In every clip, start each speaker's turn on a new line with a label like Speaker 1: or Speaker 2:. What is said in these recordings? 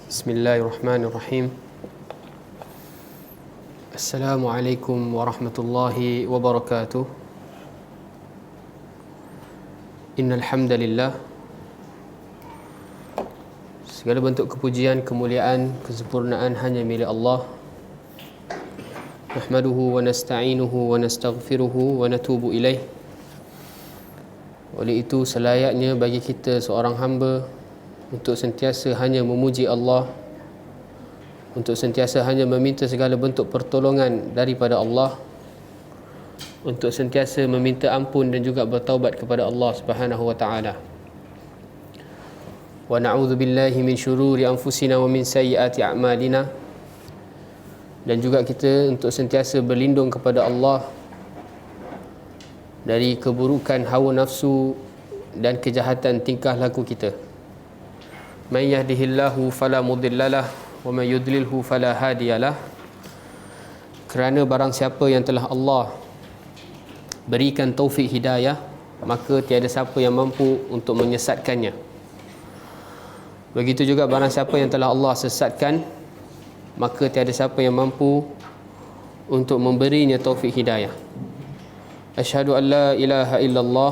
Speaker 1: Bismillahirrahmanirrahim. Assalamualaikum warahmatullahi wabarakatuh. Innal hamdalillah, segala bentuk kepujian, kemuliaan, kesempurnaan hanya milik Allah. Nahmaduhu wa nasta'inuhu wa nastaghfiruhu wa natubu ilaih. Oleh itu selayaknya bagi kita seorang hamba untuk sentiasa hanya memuji Allah, untuk sentiasa hanya meminta segala bentuk pertolongan daripada Allah, untuk sentiasa meminta ampun dan juga bertaubat kepada Allah Subhanahu wa taala. Wa na'udzu billahi min syururi anfusina wa min sayyiati a'malina. Dan juga kita untuk sentiasa berlindung kepada Allah dari keburukan hawa nafsu dan kejahatan tingkah laku kita. Man yahdihillahu fala mudhillalah wa man yudlilhu fala hadiyalah. Kerana barang siapa yang telah Allah berikan taufik hidayah, maka tiada siapa yang mampu untuk menyesatkannya. Begitu juga barang siapa yang telah Allah sesatkan, maka tiada siapa yang mampu untuk memberinya taufik hidayah. Asyhadu an la ilaha illallah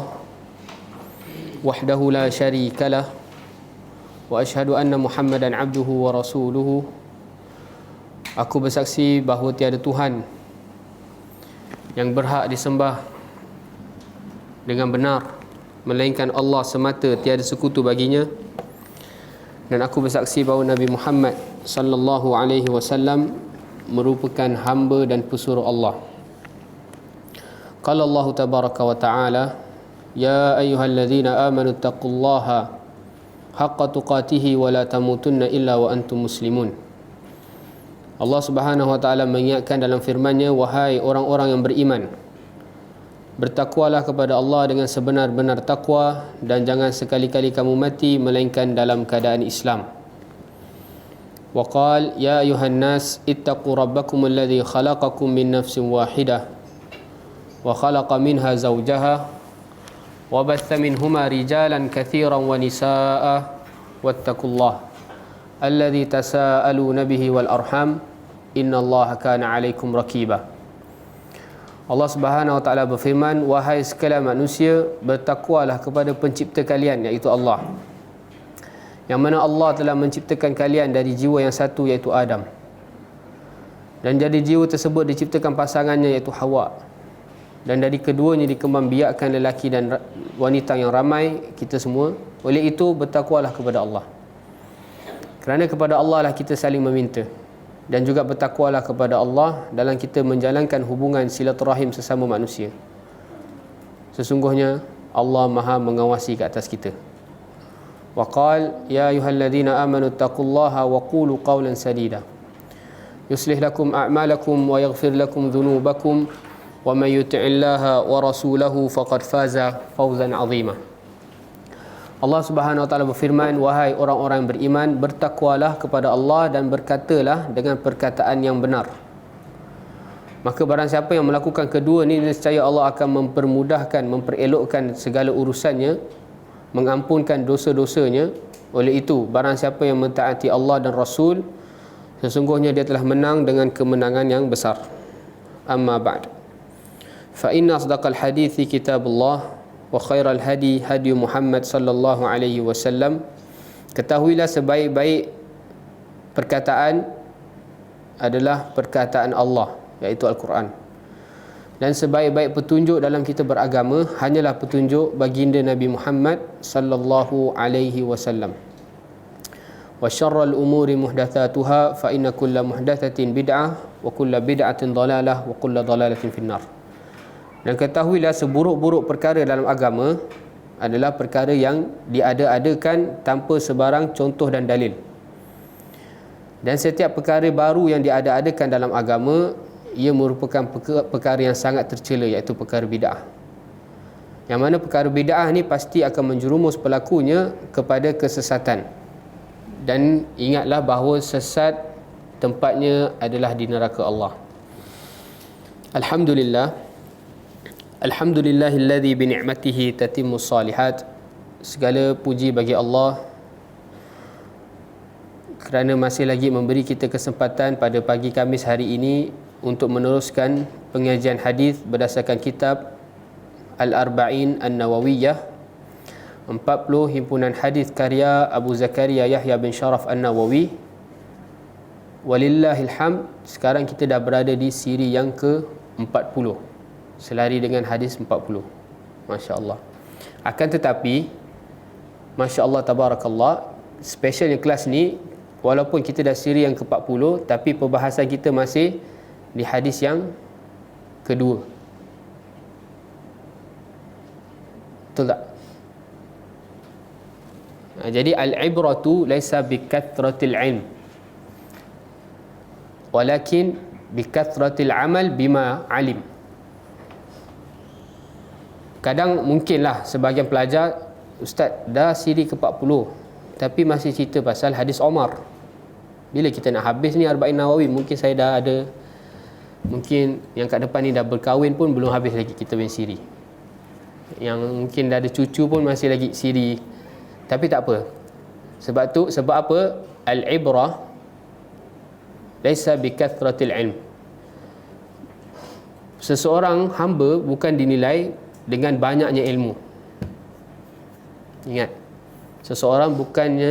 Speaker 1: wahdahu la syarikalah wa asyhadu anna Muhammadan abduhu wa rasuluhu. Aku bersaksi bahawa tiada Tuhan yang berhak disembah dengan benar melainkan Allah semata, tiada sekutu baginya. Dan aku bersaksi bahawa Nabi Muhammad sallallahu alaihi wasallam merupakan hamba dan pesuruh Allah. Qala Allah tabaraka wa taala, ya ayyuhalladzina amanu taqullaha haqqa tuqatihi wa la tamutunna illa wa antum muslimun. Allah Subhanahu wa taala mengingatkan dalam firman-Nya, wahai orang-orang yang beriman, bertakwalah kepada Allah dengan sebenar-benar takwa dan jangan sekali-kali kamu mati melainkan dalam keadaan Islam. Wa qala ya ayuhan nas ittaqu rabbakum alladhi khalaqakum min nafsin wahidah wa khalaqa minha zawjaha وَبَثَّ مِنْهُمَا رِجَالًا كَثِيرًا وَنِسَاءً وَاتَّقُوا اللَّهَ الَّذِي تَسَاءَلُونَ بِهِ وَالْأَرْحَامَ إِنَّ اللَّهَ كَانَ عَلَيْكُمْ رَقِيبًا. Allah Subhanahu wa taala berfirman, wahai sekalian manusia, bertakwalah kepada pencipta kalian, iaitu Allah, yang mana Allah telah menciptakan kalian dari jiwa yang satu, iaitu Adam, dan dari jiwa tersebut diciptakan pasangannya, iaitu Hawa. Dan dari keduanya dikembangbiakkan lelaki dan wanita yang ramai, kita semua. Oleh itu bertakwalah kepada Allah, kerana kepada Allah lah kita saling meminta. Dan juga bertakwalah kepada Allah dalam kita menjalankan hubungan silaturahim sesama manusia. Sesungguhnya Allah Maha mengawasi ke atas kita. Wa qala ya ayyuhalladzina amanu taqullaha wa qulu qawlan sadida yuslih lakum a'malakum wa yaghfir lakum dhunubakum wa man yuti'illaha wa rasulahu faqad faza fawzan 'azima. Allah Subhanahu wa taala berfirman, wahai orang-orang yang beriman, bertakwalah kepada Allah dan berkatalah dengan perkataan yang benar. Maka barang siapa yang melakukan kedua ni, nescaya Allah akan mempermudahkan, memperelokkan segala urusannya, mengampunkan dosa-dosanya. Oleh itu barang siapa yang mentaati Allah dan Rasul, sesungguhnya dia telah menang dengan kemenangan yang besar. Amma ba'd, fa inna asdaqal hadithi kitabullah wa khairal hadi hadi Muhammad sallallahu alaihi wasallam. Ketahuilah sebaik-baik perkataan adalah perkataan Allah, iaitu Al-Quran. Dan sebaik-baik petunjuk dalam kita beragama hanyalah petunjuk baginda Nabi Muhammad sallallahu alaihi wasallam. Wa syarrul umuri muhdatsatuha fa inna kulla muhdatsatin bid'ah wa kulla bid'atin dhalalah wa kulla dhalalatin finnar. Dan ketahuilah seburuk-buruk perkara dalam agama adalah perkara yang diada-adakan tanpa sebarang contoh dan dalil. Dan setiap perkara baru yang diada-adakan dalam agama, ia merupakan perkara yang sangat tercela, iaitu perkara bid'ah. Yang mana perkara bid'ah ni pasti akan menjerumus pelakunya kepada kesesatan. Dan ingatlah bahawa sesat tempatnya adalah di neraka Allah. Alhamdulillah, alhamdulillahilladzi bi ni'matihi tatimmus salihat. Segala puji bagi Allah kerana masih lagi memberi kita kesempatan pada pagi Khamis hari ini untuk meneruskan pengajian hadis berdasarkan kitab Al-Arba'in An-Nawawiyah, 40 himpunan hadis karya Abu Zakaria Yahya bin Sharaf An-Nawawi. Walillahil hamd, sekarang kita dah berada di siri yang ke-40, selari dengan hadis 40. Masya-Allah. Akan tetapi Masya-Allah tabarakallah, specialnya kelas ni, walaupun kita dah siri yang ke-40, tapi perbahasan kita masih di hadis yang kedua. Betul tak? Jadi al-ibratu laisa bikathratil ilm, walakin bikathratil amal bima alim. Kadang mungkinlah sebahagian pelajar, Ustaz dah siri ke-40 tapi masih cerita pasal hadis Omar. Bila kita nak habis ni Arba'in Nawawi, mungkin saya dah ada, mungkin yang kat depan ni dah berkahwin pun belum habis lagi kita punya siri, yang mungkin dah ada cucu pun masih lagi siri. Tapi tak apa. Sebab apa? Al-ibrah laisa bikathratil ilm. Seseorang hamba bukan dinilai dengan banyaknya ilmu. Ingat, seseorang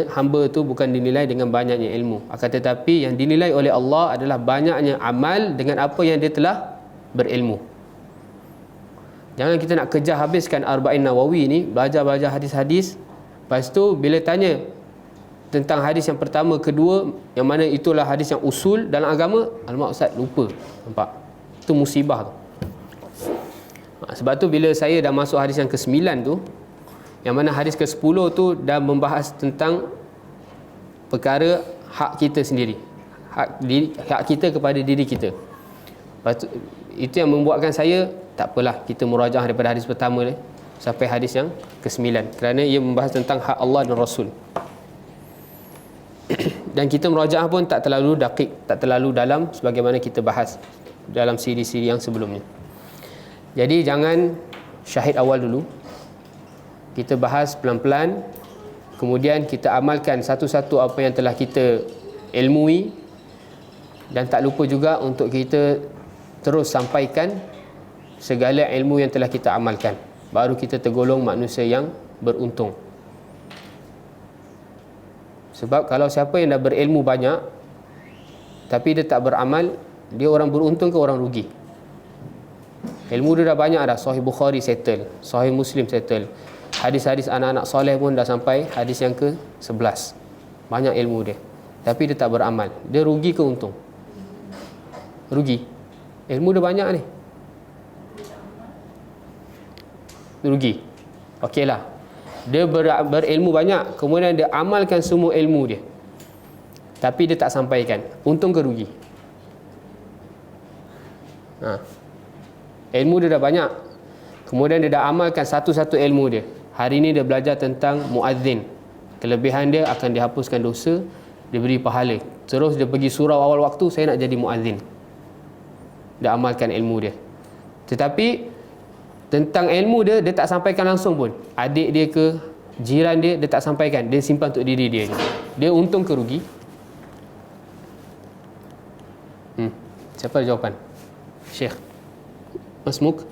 Speaker 1: hamba tu bukan dinilai dengan banyaknya ilmu, akan tetapi yang dinilai oleh Allah adalah banyaknya amal dengan apa yang dia telah berilmu. Jangan kita nak kejar habiskan Arba'in Nawawi ni, belajar hadis-hadis, lepas tu bila tanya tentang hadis yang pertama, kedua, yang mana itulah hadis yang usul dalam agama, alamak Ustaz lupa. Nampak? Itu musibah tu. Sebab tu bila saya dah masuk hadis yang ke-9 tu, yang mana hadis ke-10 tu dah membahas tentang perkara hak kita sendiri, hak kita kepada diri kita. Itu yang membuatkan saya, tak apalah, kita murajaah daripada hadis pertama ni sampai hadis yang ke-9, kerana ia membahas tentang hak Allah dan Rasul. Dan kita murajaah pun tak terlalu dakik, tak terlalu dalam sebagaimana kita bahas dalam siri-siri yang sebelumnya. Jadi jangan syahid awal dulu, kita bahas pelan-pelan, kemudian kita amalkan satu-satu apa yang telah kita ilmui, dan tak lupa juga untuk kita terus sampaikan segala ilmu yang telah kita amalkan. Baru kita tergolong manusia yang beruntung. Sebab kalau siapa yang dah berilmu banyak tapi dia tak beramal, dia orang beruntung ke orang rugi? Ilmu dia dah banyak dah, Sahih Bukhari settle, Sahih Muslim settle, hadis-hadis anak-anak soleh pun dah sampai hadis yang ke-11. Banyak ilmu dia, tapi dia tak beramal. Dia rugi ke untung? Rugi. Ilmu dia banyak ni, rugi. Okeylah, dia berilmu banyak, kemudian dia amalkan semua ilmu dia, tapi dia tak sampaikan. Untung ke rugi? Ilmu dia dah banyak, kemudian dia dah amalkan satu-satu ilmu dia. Hari ni dia belajar tentang muazzin, kelebihan dia akan dihapuskan dosa, diberi pahala. Terus dia pergi surau awal waktu, saya nak jadi muazzin. Dia amalkan ilmu dia, tetapi tentang ilmu dia, dia tak sampaikan langsung pun. Adik dia ke jiran dia, dia tak sampaikan, dia simpan untuk diri dia. Dia untung ke rugi? Siapa ada jawapan? Syekh Masmuk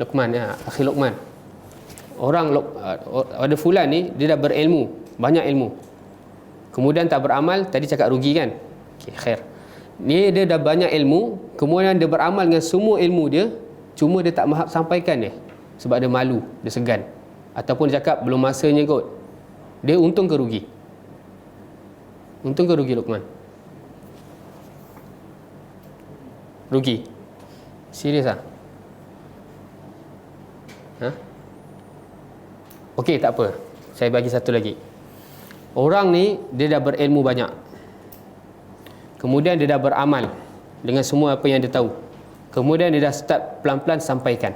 Speaker 1: Luqman, ya, akhi Luqman. Ada fulan ni, dia dah berilmu, banyak ilmu, kemudian tak beramal. Tadi cakap rugi kan? Okay, khair. Ni dia dah banyak ilmu, kemudian dia beramal dengan semua ilmu dia, cuma dia tak mahu sampaikan dia sebab dia malu, dia segan, ataupun dia cakap belum masanya kot. Dia untung ke rugi? Untung ke rugi Luqman? Rugi. Serius ah? Okey, tak apa, saya bagi satu lagi. Orang ni dia dah berilmu banyak, kemudian dia dah beramal dengan semua apa yang dia tahu, kemudian dia dah start pelan-pelan sampaikan.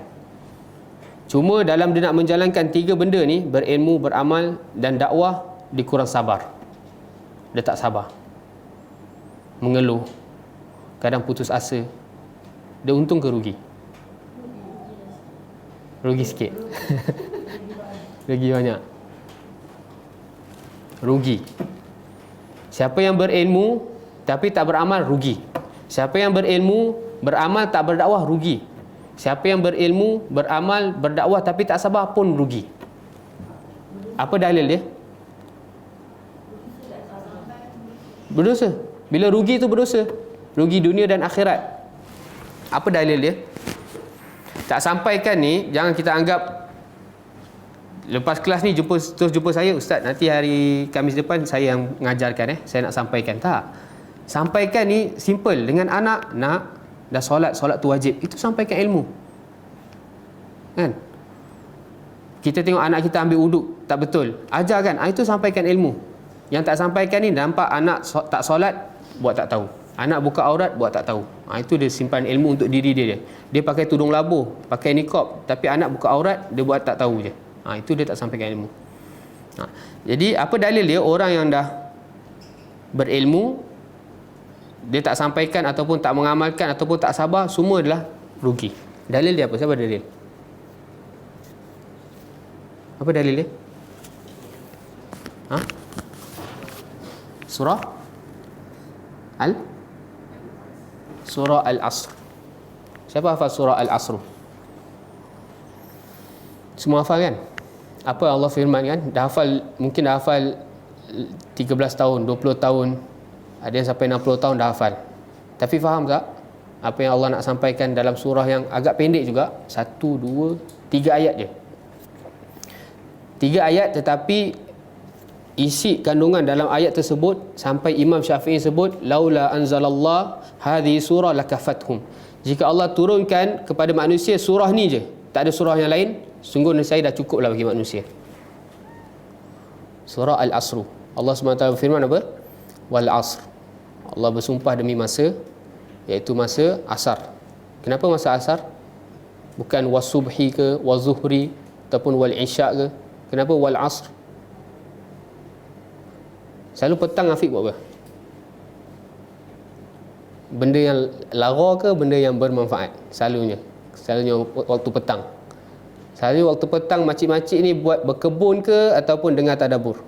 Speaker 1: Cuma dalam dia nak menjalankan tiga benda ni, berilmu, beramal dan dakwah, dia kurang sabar. Dia tak sabar, mengeluh, kadang putus asa. Dia untung ke rugi? Rugi sikit. Rugi banyak. Rugi. Siapa yang berilmu tapi tak beramal, rugi. Siapa yang berilmu, beramal tak berdakwah, rugi. Siapa yang berilmu, beramal, berdakwah tapi tak sabar pun rugi. Apa dalil dia? Berdosa. Bila rugi itu berdosa. Rugi dunia dan akhirat. Apa dalil dia? Tak sampaikan ni, jangan kita anggap lepas kelas ni terus jumpa saya, ustaz, nanti hari Khamis depan saya yang mengajarkan, saya nak sampaikan. Tak. Sampaikan ni simple. Dengan anak, nak dah solat tu wajib. Itu sampaikan ilmu. Kan? Kita tengok anak kita ambil uduk, tak betul. Ajarkan. Itu sampaikan ilmu. Yang tak sampaikan ni, nampak anak tak solat, buat tak tahu. Anak buka aurat, buat tak tahu. Itu dia simpan ilmu untuk diri dia. Dia pakai tudung labuh, pakai niqab, tapi anak buka aurat, dia buat tak tahu je. Itu dia tak sampaikan ilmu. Jadi apa dalil dia? Orang yang dah berilmu, dia tak sampaikan ataupun tak mengamalkan ataupun tak sabar, semua adalah rugi. Dalil dia apa? Siapa dalil? Apa dalil dia? Surah Al-Asr. Siapa hafal surah Al-Asr? Semua hafal kan? Apa Allah firman kan? Mungkin dah hafal 13 tahun, 20 tahun, ada yang sampai 60 tahun dah hafal. Tapi faham tak apa yang Allah nak sampaikan dalam surah yang agak pendek juga? 1, 2, 3 ayat je. 3 ayat, tetapi isi kandungan dalam ayat tersebut sampai Imam Syafi'i sebut, laula anzalallah hadhihi surah lakafathum. Jika Allah turunkan kepada manusia surah ni je, tak ada surah yang lain, sungguh nescaya dah cukuplah bagi manusia. Surah Al-Asr. Allah SWT berfirman apa? Wal asr. Allah bersumpah demi masa, iaitu masa asar. Kenapa masa asar? Bukan wasubhi ke, wazuhri ataupun wal isya ke? Kenapa wal asr? Selalu petang Afiq buat apa? Benda yang lara ke benda yang bermanfaat? Selalunya waktu petang. Selalunya waktu petang makcik-makcik ni buat berkebun ke ataupun dengar tadabbur.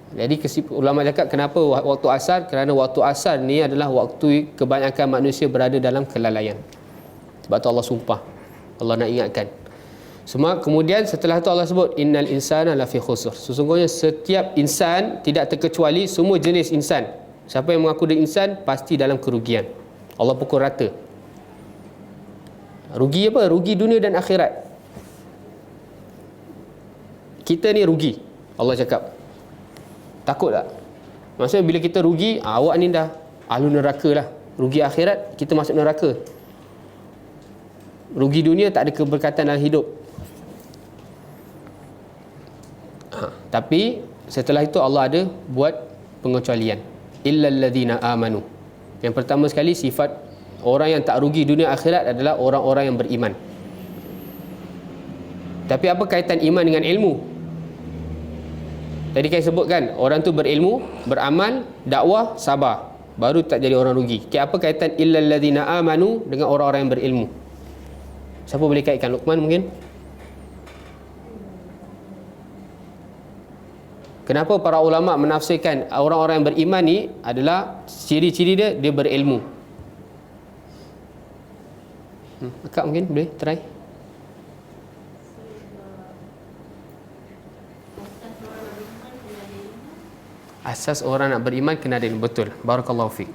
Speaker 1: Jadi ulama cakap kenapa waktu asar? Kerana waktu asar ni adalah waktu kebanyakan manusia berada dalam kelalaian. Sebab tu Allah sumpah. Allah nak ingatkan. Kemudian setelah itu Allah sebut innal insana lafi khusr. Sesungguhnya setiap insan, tidak terkecuali semua jenis insan. Siapa yang mengaku dia insan pasti dalam kerugian. Allah pukul rata. Rugi apa? Rugi dunia dan akhirat. Kita ni rugi. Allah cakap. Takut tak? Maksudnya bila kita rugi, awak ni dah ahlu neraka lah. Rugi akhirat, kita masuk neraka. Rugi dunia, tak ada keberkatan dalam hidup. Tapi setelah itu Allah ada buat pengecualian. Illal ladzina amanu. Yang pertama sekali, sifat orang yang tak rugi dunia akhirat adalah orang-orang yang beriman. Tapi apa kaitan iman dengan ilmu? Tadi saya sebutkan, orang tu berilmu, beramal, dakwah, sabar, baru tak jadi orang rugi. Apa kaitan illal ladzina amanu dengan orang-orang yang berilmu? Siapa boleh kaitkan? Luqman mungkin? Kenapa para ulama menafsirkan orang-orang yang beriman ni adalah ciri-ciri dia berilmu? Akak mungkin boleh try. Asas orang nak beriman kena ada ilmu. Betul. Barakallahu fiik.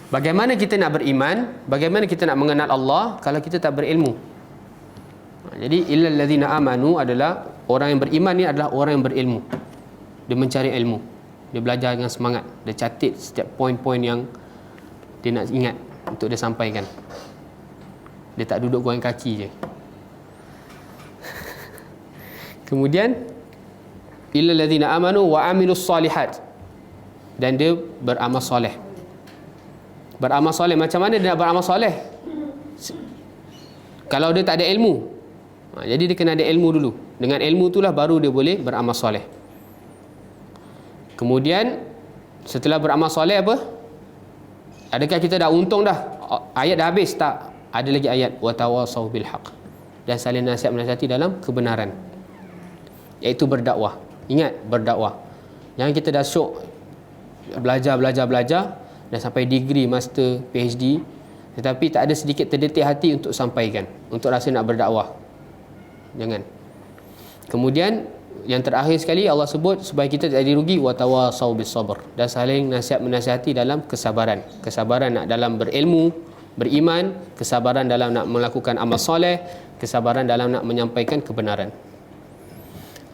Speaker 1: Bagaimana kita nak beriman? Bagaimana kita nak mengenal Allah kalau kita tak berilmu? Jadi illal ladzina amanu adalah orang yang beriman ni adalah orang yang berilmu. Dia mencari ilmu. Dia belajar dengan semangat. Dia catat setiap poin-poin yang dia nak ingat untuk dia sampaikan. Dia tak duduk goreng kaki je. Kemudian illal ladzina amanu wa amilus solihat. Dan dia beramal soleh. Beramal soleh, macam mana dia nak beramal soleh? Kalau dia tak ada ilmu. Jadi dia kena ada ilmu dulu. Dengan ilmu itulah baru dia boleh beramal soleh. Kemudian setelah beramal soleh apa? Adakah kita dah untung dah? Ayat dah habis? Tak. Ada lagi ayat wa tawassaw bil haqq. Dan saling nasihat menasihati dalam kebenaran. Iaitu berdakwah. Ingat, berdakwah. Jangan kita dah syok belajar dan sampai degree, master, PhD, tetapi tak ada sedikit terdetik hati untuk sampaikan, untuk rasa nak berdakwah. Jangan. Kemudian yang terakhir sekali Allah sebut supaya kita tak jadi rugi, watawasau bis sabr, dan saling nasihat menasihati dalam kesabaran. Kesabaran nak dalam berilmu, beriman, kesabaran dalam nak melakukan amal soleh, kesabaran dalam nak menyampaikan kebenaran.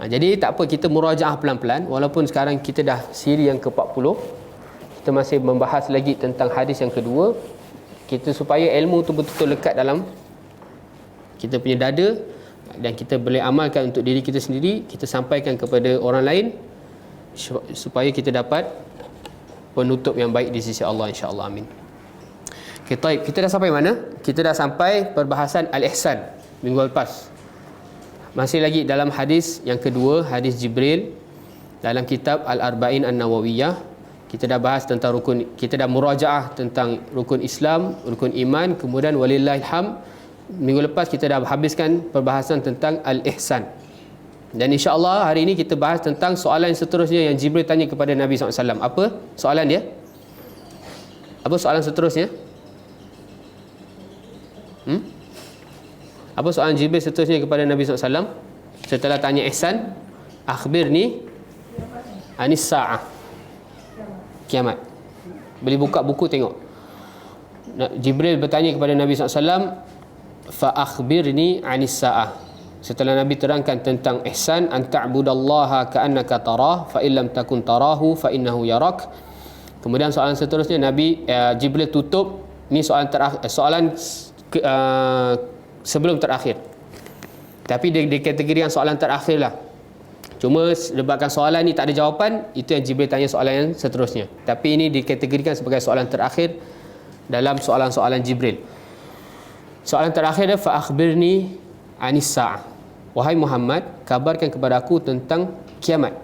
Speaker 1: Jadi tak apa, kita murajaah pelan-pelan. Walaupun sekarang kita dah siri yang ke-40, kita masih membahas lagi tentang hadis yang kedua. Kita supaya ilmu tu betul-betul lekat dalam kita punya dada dan kita boleh amalkan untuk diri kita sendiri, kita sampaikan kepada orang lain supaya kita dapat penutup yang baik di sisi Allah, insya-Allah. Amin. Okay, taib. Kita dah sampai mana? Kita dah sampai perbahasan al-ihsan minggu lepas. Masih lagi dalam hadis yang kedua, hadis Jibril dalam kitab Al-Arba'in An-Nawawiyah. Kita dah bahas tentang rukun, kita dah murajaah tentang rukun Islam, rukun iman, kemudian walillahilham. Minggu lepas kita dah habiskan perbahasan tentang al-ihsan. Dan insya-Allah hari ini kita bahas tentang soalan seterusnya yang Jibril tanya kepada Nabi SAW. Apa soalan dia? Apa soalan seterusnya? Apa soalan Jibril seterusnya kepada Nabi SAW? Setelah tanya ihsan, akhbirni anis sa'ah, kiamat. Boleh buka buku tengok. Jibril bertanya kepada Nabi SAW, fa akhbirni anis sa'ah. Setelah Nabi terangkan tentang ihsan, an ta'budallaha ka'annaka tarah, fa illam takun tarahu fa innahu yarak. Kemudian soalan seterusnya Jibril tutup. Ni soalan sebelum terakhir. Tapi dia kategori yang soalan terakhir lah. Cuma sebabkan soalan ni tak ada jawapan, itu yang Jibril tanya soalan yang seterusnya. Tapi ini dikategorikan sebagai soalan terakhir dalam soalan-soalan Jibril. Soalan terakhir dia, fa akhbirni anis sa'ah. Wahai Muhammad, kabarkan kepada aku tentang kiamat.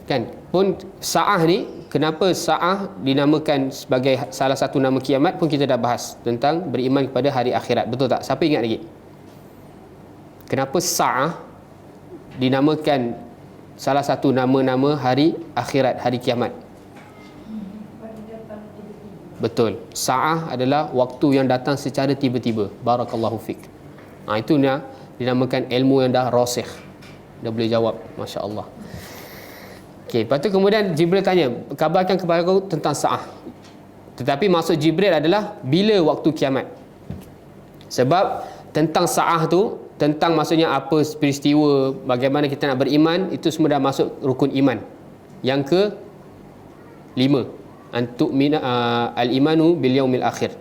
Speaker 1: Kan? Pun sa'ah ni, kenapa sa'ah dinamakan sebagai salah satu nama kiamat pun kita dah bahas tentang beriman kepada hari akhirat. Betul tak? Siapa ingat lagi? Kenapa sa'ah dinamakan salah satu nama-nama hari akhirat, hari kiamat? Betul. Sa'ah adalah waktu yang datang secara tiba-tiba. Barakallahu fik. Itu dinamakan ilmu yang dah rasikh. Dah boleh jawab. Masya Allah. Okey, lepas tu kemudian Jibril tanya, kabarkan kepada aku tentang sa'ah. Tetapi maksud Jibril adalah bila waktu kiamat. Sebab tentang sa'ah tu, tentang maksudnya apa peristiwa, bagaimana kita nak beriman, itu semua dah masuk rukun iman. Yang ke 5, antu'mina al-imanu bil yaumil akhir.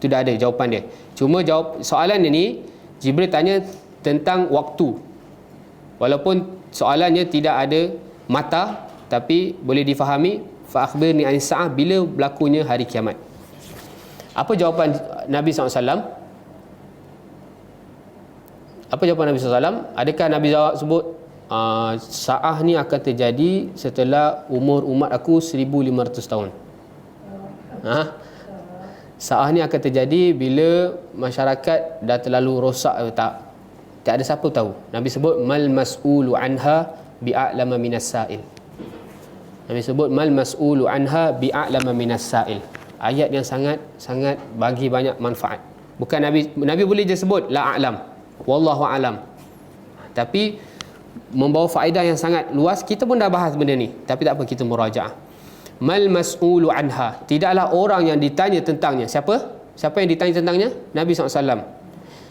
Speaker 1: Itu dah ada jawapan dia. Cuma jawab soalan dia ni, Jibril tanya tentang waktu. Walaupun soalannya tidak ada mata, tapi boleh difahami, fa akhbirni anis sa'ah, bila berlakunya hari kiamat. Apa jawapan Nabi SAW? Apa jawapan Nabi SAW? Adakah Nabi sebut sa'ah ni akan terjadi setelah umur umat aku 1500 tahun? Sa'ah ni akan terjadi bila masyarakat dah terlalu rosak atau tak? Tak ada siapa tahu. Nabi sebut mal mas'ulu anha bi'a'lama minas sa'il. Nabi sebut mal mas'ulu anha bi'a'lama minas sa'il. Ayat yang sangat bagi banyak manfaat. Bukan Nabi boleh je sebut la a'lam, wallahu a'lam, tapi membawa faedah yang sangat luas. Kita pun dah bahas benda ni, tapi tak apa, kita murajaah. Mal mas'ulu anha, tidaklah orang yang ditanya tentangnya. Siapa yang ditanya tentangnya? Nabi SAW.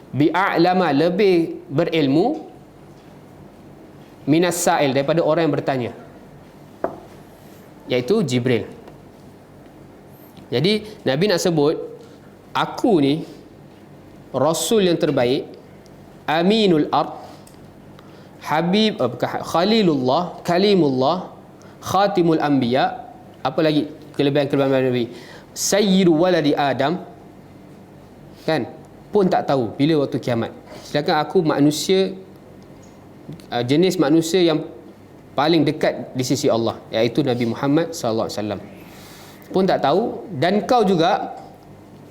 Speaker 1: Bi'a'lama, lebih berilmu, minas sa'il, daripada orang yang bertanya, iaitu Jibril. Jadi Nabi nak sebut, aku ni Rasul yang terbaik, Aminul Ard, Habib, Khalilullah, Kalimullah, Khatimul Anbiya. Apa lagi kelebihan-kelebihan Nabi? Sayyidu waladi Adam. Kan? Pun tak tahu bila waktu kiamat. Sedangkan aku manusia, jenis manusia yang paling dekat di sisi Allah, iaitu Nabi Muhammad SAW. Pun tak tahu. Dan kau juga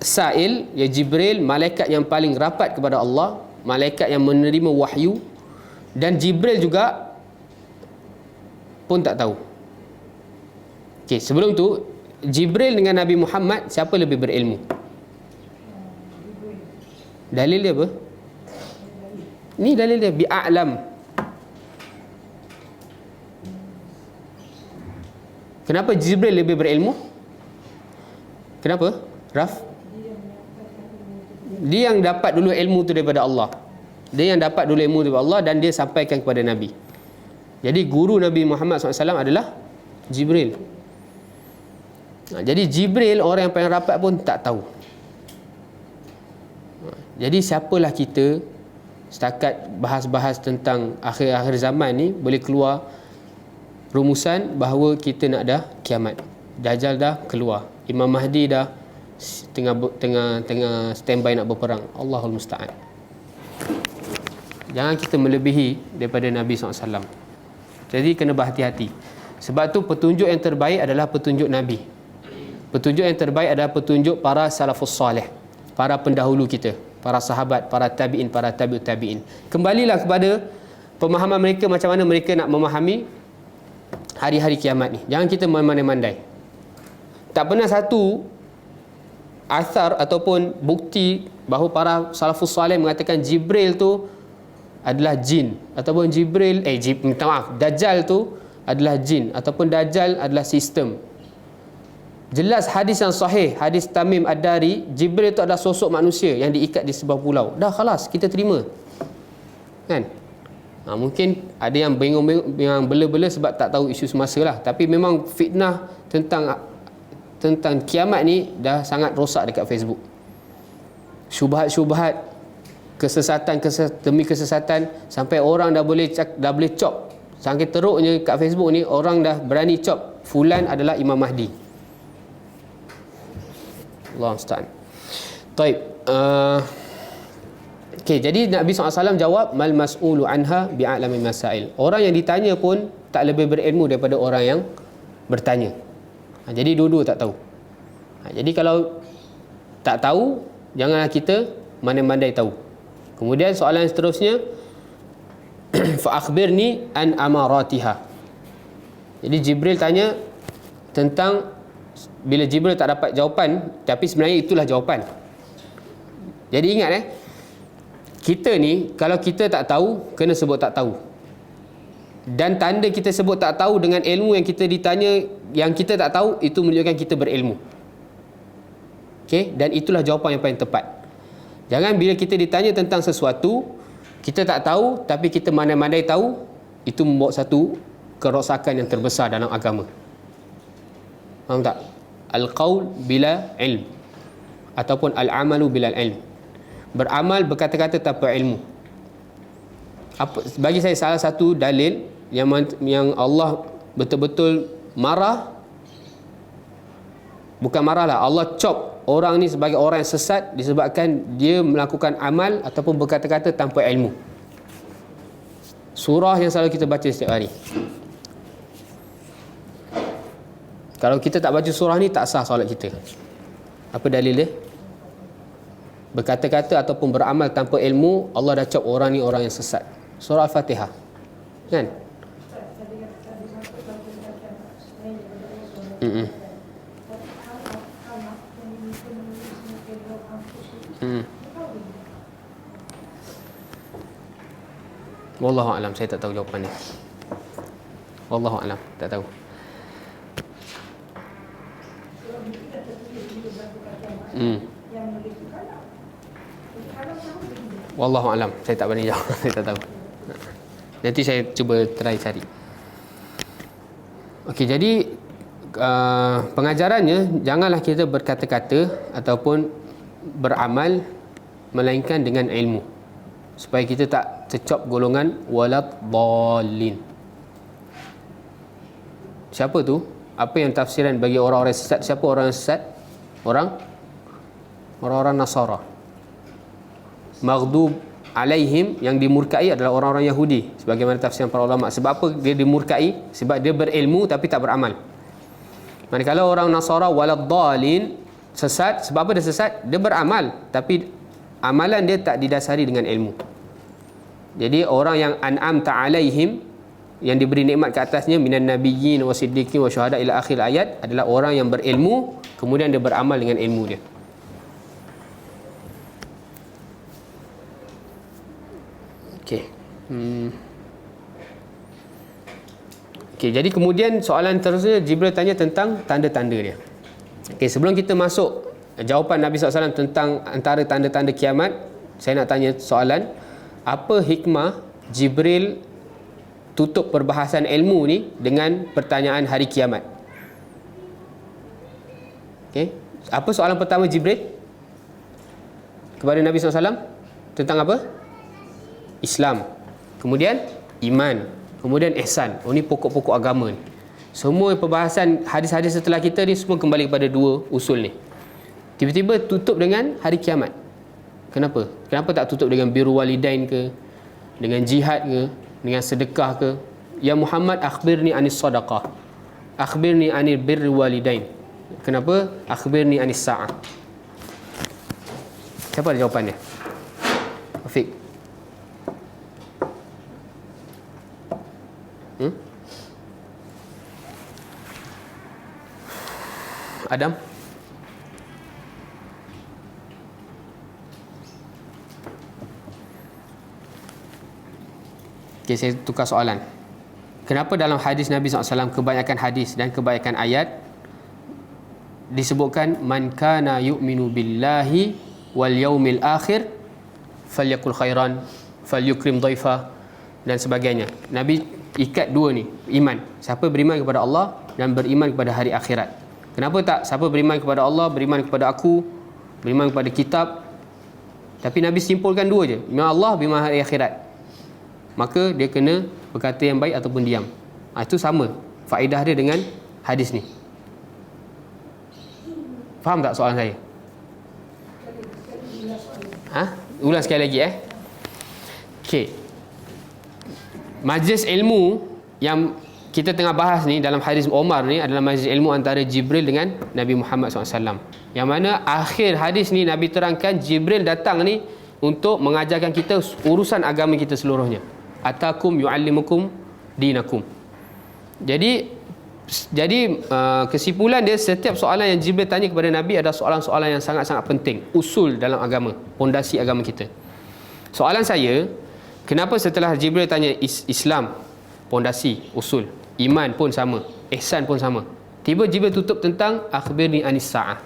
Speaker 1: Sa'il, ya Jibril, malaikat yang paling rapat kepada Allah, malaikat yang menerima wahyu. Dan Jibril juga pun tak tahu. Okey, sebelum tu Jibril dengan Nabi Muhammad siapa lebih berilmu? Dalil dia apa? Ni dalil dia bi'a'lam. Kenapa Jibril lebih berilmu? Kenapa? Raf? Dia yang dapat dulu ilmu tu daripada Allah. Dia yang dapat dulu ilmu daripada Allah dan dia sampaikan kepada Nabi. Jadi guru Nabi Muhammad SAW adalah Jibril. Jadi Jibril orang yang paling rapat pun tak tahu. Jadi siapalah kita setakat bahas-bahas tentang akhir-akhir zaman ni boleh keluar rumusan bahawa kita nak dah kiamat. Dajjal dah keluar. Imam Mahdi dah tengah standby nak berperang. Allahul musta'an. Jangan kita melebihi daripada Nabi SAW. Jadi kena berhati-hati. Sebab tu petunjuk yang terbaik adalah petunjuk Nabi. Petunjuk yang terbaik adalah petunjuk para salafus salih, para pendahulu kita, para sahabat, para tabi'in, para tabi'ut tabi'in. Kembalilah kepada pemahaman mereka, macam mana mereka nak memahami hari-hari kiamat ni. Jangan kita mandai-mandai. Tak pernah satu asar ataupun bukti bahawa para salafus salih mengatakan Jibril tu adalah jin, ataupun Dajjal tu adalah jin, ataupun Dajjal adalah sistem. Jelas hadis yang sahih, hadis Tamim Ad-Dari, Jibril itu adalah sosok manusia yang diikat di sebuah pulau. Dah khalas, kita terima. Kan? Mungkin ada yang bingung-bingung, yang bela-bela sebab tak tahu isu semasa lah. Tapi memang fitnah tentang kiamat ni dah sangat rosak dekat Facebook. Syubhat-syubhat, kesesatan demi kesesatan, sampai orang dah boleh cop. Saking teruknya kat Facebook ni, orang dah berani cop fulan adalah Imam Mahdi. Allah musta'an. Taib. Okey, jadi Nabi SAW jawab, mal mas'ulu anha bi'a'lami masail. Orang yang ditanya pun tak lebih berilmu daripada orang yang bertanya. Jadi dua-dua tak tahu. Jadi kalau tak tahu, janganlah kita mandai-mandai tahu. Kemudian soalan yang seterusnya, fa akhbirni an amaratiha. Jadi Jibril tanya tentang, bila Jibril tak dapat jawapan, tapi sebenarnya itulah jawapan. Jadi ingat kita ni kalau kita tak tahu, kena sebut tak tahu. Dan tanda kita sebut tak tahu dengan ilmu yang kita ditanya yang kita tak tahu, itu menunjukkan kita berilmu. Okey, dan itulah jawapan yang paling tepat. Jangan bila kita ditanya tentang sesuatu, kita tak tahu tapi kita mandai-mandai tahu, itu membawa satu kerosakan yang terbesar dalam agama. Faham tak? Al-qaul bila ilm ataupun al-amalu bila ilm. Beramal, berkata-kata tanpa ilmu. Bagi saya salah satu dalil yang Allah betul-betul marah, bukan marahlah, Allah cop orang ni sebagai orang yang sesat disebabkan dia melakukan amal ataupun berkata-kata tanpa ilmu. Surah yang selalu kita baca setiap hari. Kalau kita tak baca surah ni, tak sah solat kita. Apa dalil dia? Berkata-kata ataupun beramal tanpa ilmu, Allah dah cop orang ni orang yang sesat. Surah Al-Fatihah. Kan? Wallahu a'lam, saya tak tahu jawapan ni. Wallahu a'lam, tak tahu. Wallahu a'lam, saya tak berani jawab. Saya tak tahu. Nanti saya cuba try cari. Okey, jadi pengajarannya, janganlah kita berkata-kata ataupun beramal melainkan dengan ilmu, supaya kita tak tercop golongan walad dallin. Siapa tu? Apa yang tafsiran bagi orang-orang sesat? Siapa orang yang sesat? Orang-orang Nasara. Maghdub alaihim, yang dimurkai adalah orang-orang Yahudi, sebagaimana tafsiran para ulama. Sebab apa dia dimurkai? Sebab dia berilmu tapi tak beramal. Manakala orang Nasara walad dallin, sesat. Sebab apa dia sesat? Dia beramal tapi amalan dia tak didasari dengan ilmu. Jadi orang yang an'amta alaihim, yang diberi nikmat ke atasnya minan nabiyyin wasiddiqin wa syuhada ila akhir ayat adalah orang yang berilmu kemudian dia beramal dengan ilmu dia. Okey. Okey, jadi kemudian soalan terusnya Jibril tanya tentang tanda-tanda dia. Okey, sebelum kita masuk jawapan Nabi SAW tentang antara tanda-tanda kiamat, saya nak tanya soalan, apa hikmah Jibril tutup perbahasan ilmu ni dengan pertanyaan hari kiamat? Okey, apa soalan pertama Jibril kepada Nabi SAW? Tentang apa? Islam. Kemudian iman. Kemudian ihsan. Oh, ni pokok-pokok agama ni. Semua perbahasan hadis-hadis setelah kita ni semua kembali kepada dua usul ni. Tiba-tiba tutup dengan hari kiamat. Kenapa? Kenapa tak tutup dengan birru walidain ke? Dengan jihad ke? Dengan sedekah ke? Ya Muhammad, akhbirni anis sadaqah. Akhbirni anil birri walidain. Kenapa? Akhbirni anis sa'ah. Siapa ada jawapannya? Afiq. Adam? Okay, saya tukar soalan. Kenapa dalam hadis Nabi SAW, kebanyakan hadis dan kebanyakan ayat disebutkan man kana yu'minu billahi wal yaumil akhir falyakul khairan falyukrim dhaifa dan sebagainya. Nabi ikat dua ni, iman. Siapa beriman kepada Allah dan beriman kepada hari akhirat. Kenapa tak siapa beriman kepada Allah, beriman kepada aku, beriman kepada kitab? Tapi Nabi simpulkan dua je, beriman Allah, beriman hari akhirat. Maka dia kena berkata yang baik ataupun diam. Itu sama faedah dia dengan hadis ni. Faham tak soalan saya? Ulang sekali lagi Okey. Majlis ilmu yang kita tengah bahas ni dalam hadis Omar ni adalah majlis ilmu antara Jibril dengan Nabi Muhammad SAW. Yang mana akhir hadis ni Nabi terangkan Jibril datang ni untuk mengajarkan kita urusan agama kita seluruhnya. Atakum yu'allimukum dinakum. Jadi kesimpulan dia, setiap soalan yang Jibril tanya kepada Nabi adalah soalan-soalan yang sangat-sangat penting, usul dalam agama, pondasi agama kita. Soalan saya, kenapa setelah Jibril tanya Islam, pondasi, usul, iman pun sama, ihsan pun sama, tiba Jibril tutup tentang akhbirni anis sa'ah?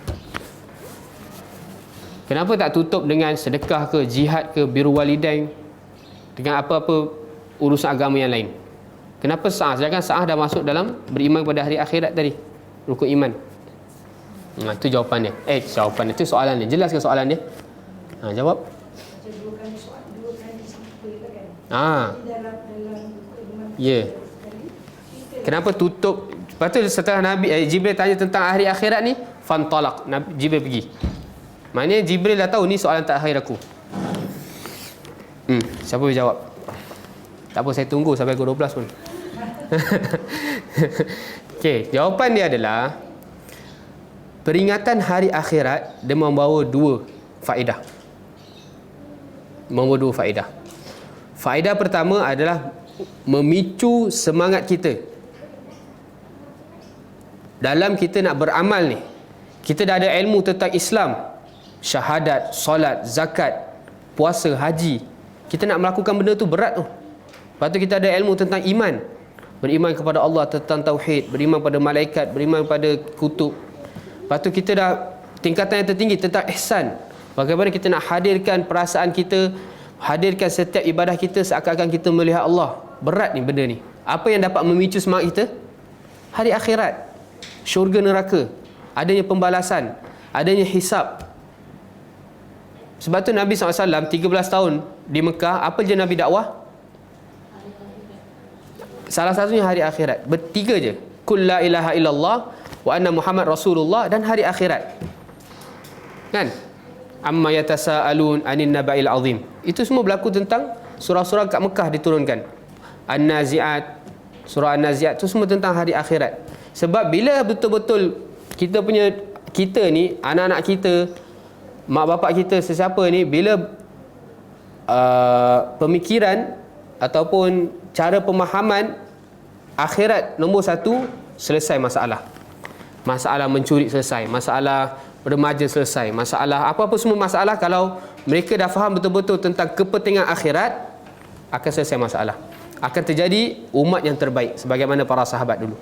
Speaker 1: Kenapa tak tutup dengan sedekah ke, jihad ke, birru walidain, dengan apa-apa urusan agama yang lain? Kenapa sa'ah? Sedangkan sa'ah dah masuk dalam beriman kepada hari akhirat tadi, rukun iman. Itu jawapan dia. Jawapan dia, itu soalan dia. Jelas ke soalan dia? Jawab. Ya. Kenapa tutup? Lepas tu setelah Nabi Jibril tanya tentang hari akhirat ni, fantalaq, Jibril pergi. Maknanya Jibril dah tahu ni soalan terakhir aku. Siapa boleh jawab? Tak apa, saya tunggu sampai pukul 12 pun. Okey, jawapan dia adalah peringatan hari akhirat dia membawa dua faedah. Faedah pertama adalah memicu semangat kita dalam kita nak beramal ni. Kita dah ada ilmu tentang Islam, syahadat, solat, zakat, puasa, haji. Kita nak melakukan benda tu berat tu. Lepas tu kita ada ilmu tentang iman, beriman kepada Allah, tentang tauhid, beriman pada malaikat, beriman pada kutub. Lepas tu kita dah tingkatan yang tertinggi tentang ihsan. Bagaimana kita nak hadirkan perasaan kita, hadirkan setiap ibadah kita seakan-akan kita melihat Allah. Berat ni benda ni. Apa yang dapat memicu semangat kita? Hari akhirat, syurga neraka, adanya pembalasan, adanya hisab. Sebab tu Nabi SAW 13 tahun di Mekah, apa je Nabi dakwah? Salah satunya hari akhirat. Bertiga je. Qul la ilaha illallah wa anna Muhammad Rasulullah, dan hari akhirat. Kan? Amma yatasaalun anin naba'il azim. Itu semua berlaku tentang surah-surah kat Mekah diturunkan. An-Nazi'at, surah An-Nazi'at, itu semua tentang hari akhirat. Sebab bila betul-betul kita ni, anak-anak kita, mak bapak kita, sesiapa ni, bila pemikiran ataupun cara pemahaman akhirat nombor satu, selesai masalah. Masalah mencuri selesai, masalah remaja selesai, masalah apa-apa semua masalah. Kalau mereka dah faham betul-betul tentang kepentingan akhirat, akan selesai masalah. Akan terjadi umat yang terbaik sebagaimana para sahabat dulu.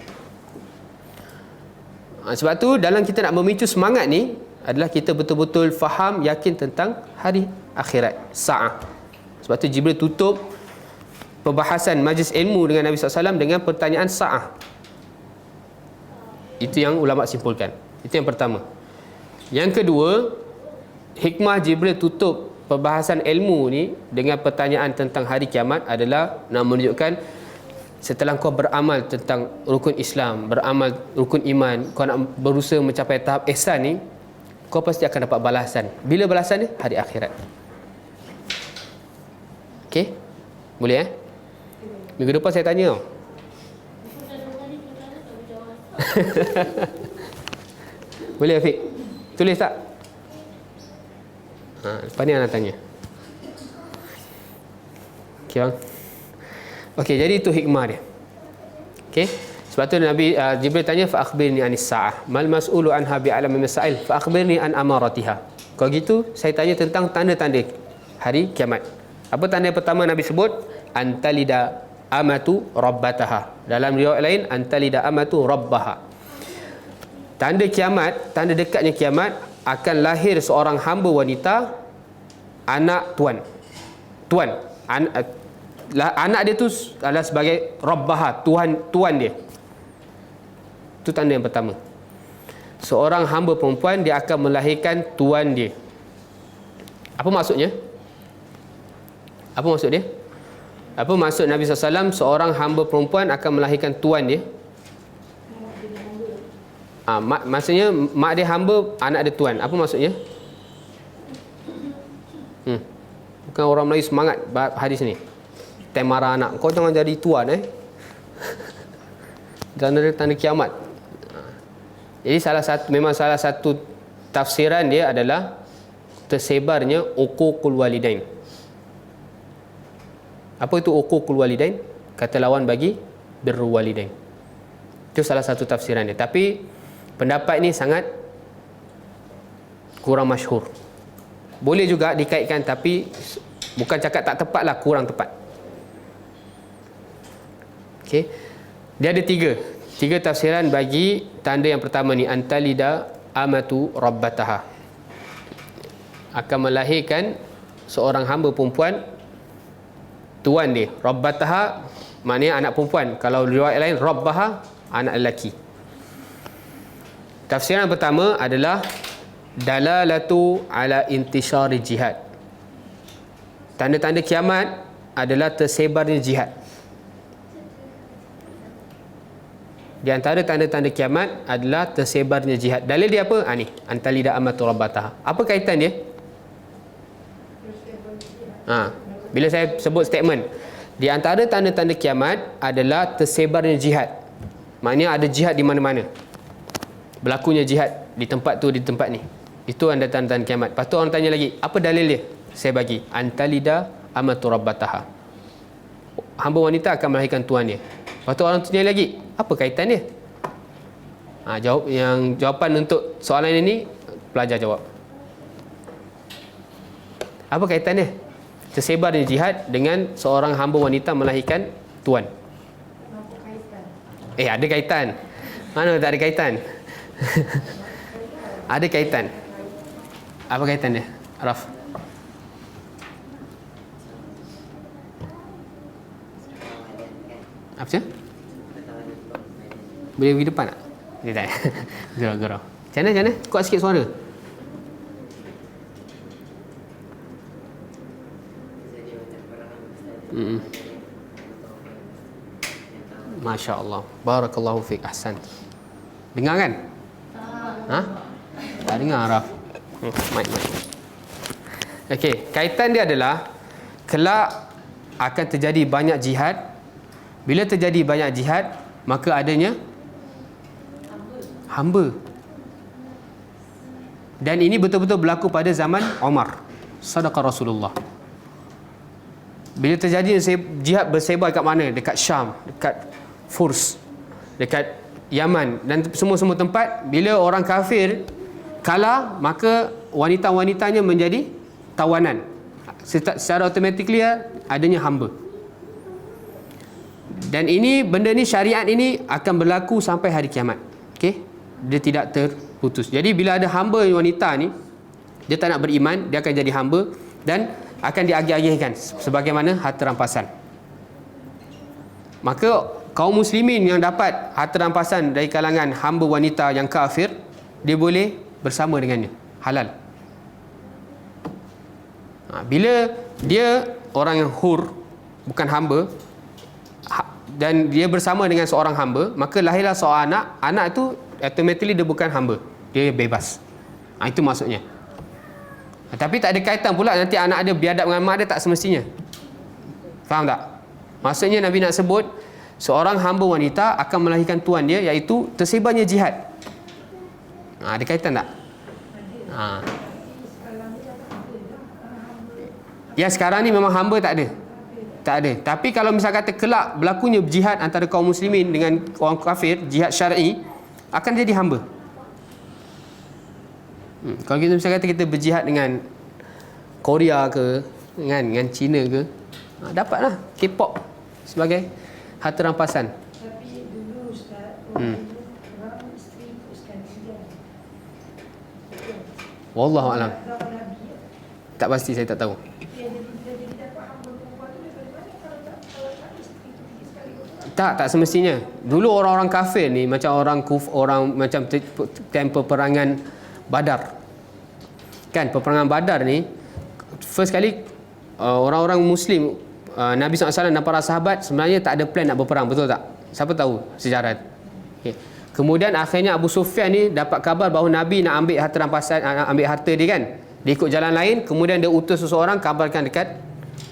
Speaker 1: Sebab tu dalam kita nak memicu semangat ni adalah kita betul-betul faham, yakin tentang hari akhirat, sa'ah. Sebab tu Jibril tutup perbahasan majlis ilmu dengan Nabi SAW dengan pertanyaan sa'ah. Itu yang ulama simpulkan. Itu yang pertama. Yang kedua, hikmah Jibril tutup perbahasan ilmu ni dengan pertanyaan tentang hari kiamat adalah nak menunjukkan setelah kau beramal tentang rukun Islam, beramal rukun iman, kau nak berusaha mencapai tahap ihsan ni, kau pasti akan dapat balasan. Bila balasan ni? Hari akhirat. Okey? Boleh Minggu depan saya tanya tau. Boleh Afiq? Tulis tak? Lepas ni anak tanya. Okey bang. Okey, jadi itu hikmah dia. Okey. Sebab tu Nabi Jibril tanya, fa akhbirni anis saah mal mas'ulu anha bi'alam min as-sa'il fa akhbirni an amaratiha. Kalau gitu saya tanya tentang tanda-tanda hari kiamat. Apa tanda yang pertama Nabi sebut? Antalida amatu rabbataha. Dalam riwayat lain antalida amatu rabbaha. Tanda kiamat, tanda dekatnya kiamat, akan lahir seorang hamba wanita, anak tuan. Anak dia tu adalah sebagai rabbaha, tuan dia. Itu tanda yang pertama. Seorang hamba perempuan, dia akan melahirkan tuan dia. Apa maksudnya? Apa maksud dia? Apa maksud Nabi SAW seorang hamba perempuan akan melahirkan tuan dia? Maksudnya mak dia hamba, anak dia tuan. Apa maksudnya? Bukan orang Melayu semangat hadis ni. Temara anak, kau jangan jadi tuan tanda kiamat. Jadi memang salah satu tafsiran dia adalah tersebarnya uququl walidain. Apa itu uququl walidain? Kata lawan bagi birrul walidain. Itu salah satu tafsiran dia. Tapi pendapat ini sangat kurang masyhur. Boleh juga dikaitkan, tapi bukan cakap tak tepat lah, kurang tepat. Okey. Dia ada tiga tafsiran bagi tanda yang pertama ni, antalida amatu rabbataha. Akan melahirkan seorang hamba perempuan, tuan dia. Rabbataha maknanya anak perempuan. Kalau riwayat lain rabbaha, anak lelaki. Tafsiran pertama adalah dalalatu ala intishari jihad. Tanda-tanda kiamat adalah tersebarnya jihad. Di antara tanda-tanda kiamat adalah tersebarnya jihad. Dalil dia apa? Ni, antalida amatu rabbataha. Apa kaitan dia? Bila saya sebut statement, di antara tanda-tanda kiamat adalah tersebarnya jihad. Maknanya ada jihad di mana-mana. Berlakunya jihad di tempat tu, di tempat ni. Itu anda tanda-tanda kiamat. Lepas tu orang tanya lagi, apa dalil dia? Saya bagi, antalida amatu rabbataha. Hamba wanita akan melahirkan tuan dia. Lepas tu orang tanya lagi, apa kaitan dia? Jawapan untuk soalan ini, pelajar jawab. Apa kaitan dia? Tersebarnya jihad dengan seorang hamba wanita melahirkan tuan. Ada kaitan. Mana tak ada kaitan? Ada kaitan. Apa kaitan dia? Araf. Apa sih? Boleh pergi depan tak? Dia tak. Gerau-gerau. Macam mana? Kuat sikit suara. Masya Allah. Barakallahu fiqh. Ahsan. Dengar kan? Tak dengar, Araf. Mic. Okey, kaitan dia adalah kelak akan terjadi banyak jihad. Bila terjadi banyak jihad, maka adanya hamba. Dan ini betul-betul berlaku pada zaman Umar. Sadaqah Rasulullah. Bila terjadi jihad bersebar kat mana? Dekat Syam, dekat Furs, dekat Yaman dan semua-semua tempat. Bila orang kafir kalah, maka wanita-wanitanya menjadi tawanan. Secara automatically adanya hamba. Dan ini, benda ni, syariat ini akan berlaku sampai hari kiamat. Okey, dia tidak terputus. Jadi bila ada hamba wanita ni, dia tak nak beriman, dia akan jadi hamba dan akan diagih-agihkan sebagaimana harta rampasan. Maka kaum muslimin yang dapat harta rampasan dari kalangan hamba wanita yang kafir, dia boleh bersama dengannya, halal. Bila dia orang yang hur, bukan hamba, dan dia bersama dengan seorang hamba, maka lahirlah seorang anak. Anak itu automatically dia bukan hamba, dia bebas. Itu maksudnya. Tapi tak ada kaitan pula nanti anak dia biadab dengan mak dia, tak semestinya. Faham tak? Maksudnya Nabi nak sebut seorang hamba wanita akan melahirkan tuan dia, iaitu tersebarnya jihad. Ada kaitan tak? Ya, sekarang ni memang hamba tak ada. Tak ada. Tapi kalau misal kata kelak berlakunya jihad antara kaum muslimin dengan orang kafir, jihad syar'i, akan jadi hamba. Kalau kita misal kata kita berjihad dengan Korea ke, dengan China ke, dapatlah K-pop sebagai harta rampasan.
Speaker 2: Tapi dulu Ustaz, orang isteri teruskan tiga.
Speaker 1: Wallahu a'lam. Tak pasti, saya tak tahu. Tak semestinya. Dulu orang-orang kafir ni macam orang macam tempoh peperangan Badar. Kan, peperangan Badar ni first kali orang-orang Muslim, Nabi SAW dan para sahabat sebenarnya tak ada plan nak berperang, betul tak? Siapa tahu sejarah? Okay. Kemudian akhirnya Abu Sufyan ni dapat kabar bahawa Nabi nak ambil harta rampasan, ambil harta dia kan. Dia ikut jalan lain, kemudian dia utus seseorang kabarkan dekat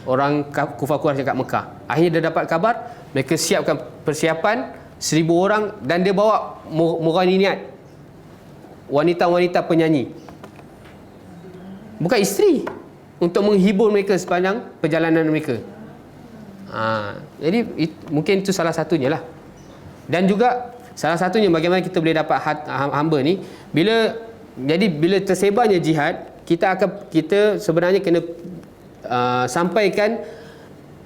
Speaker 1: orang kufar Quraisy dekat Mekah. Akhirnya dia dapat kabar, mereka siapkan persiapan 1,000 orang dan dia bawa mughaniyat, wanita-wanita penyanyi, bukan isteri, untuk menghibur mereka sepanjang perjalanan mereka. Jadi mungkin itu salah satunya lah. Dan juga salah satunya bagaimana kita boleh dapat hamba ni, bila tersebarnya jihad, kita sebenarnya kena sampaikan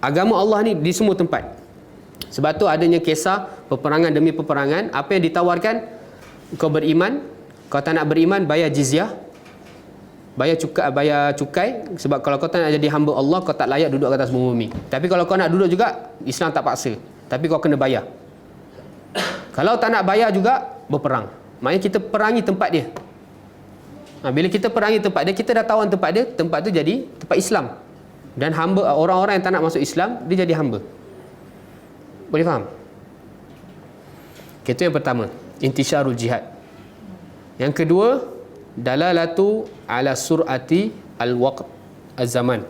Speaker 1: agama Allah ni di semua tempat. Sebab tu adanya kisah peperangan demi peperangan. Apa yang ditawarkan? Kau beriman, kau tak nak beriman, bayar jizyah, bayar cukai. Sebab kalau kau tak nak jadi hamba Allah, kau tak layak duduk atas bumi. Tapi kalau kau nak duduk juga, Islam tak paksa, tapi kau kena bayar. Kalau tak nak bayar juga, berperang. Maknanya kita perangi tempat dia. Bila kita perangi tempat dia, kita dah tawan tempat dia, tempat tu jadi tempat Islam. Dan hamba, orang-orang yang tak nak masuk Islam, dia jadi hamba. Boleh faham? Itu yang pertama, intisyarul jihad. Yang kedua, dalalatu ala sur'ati al-waqt az-zaman.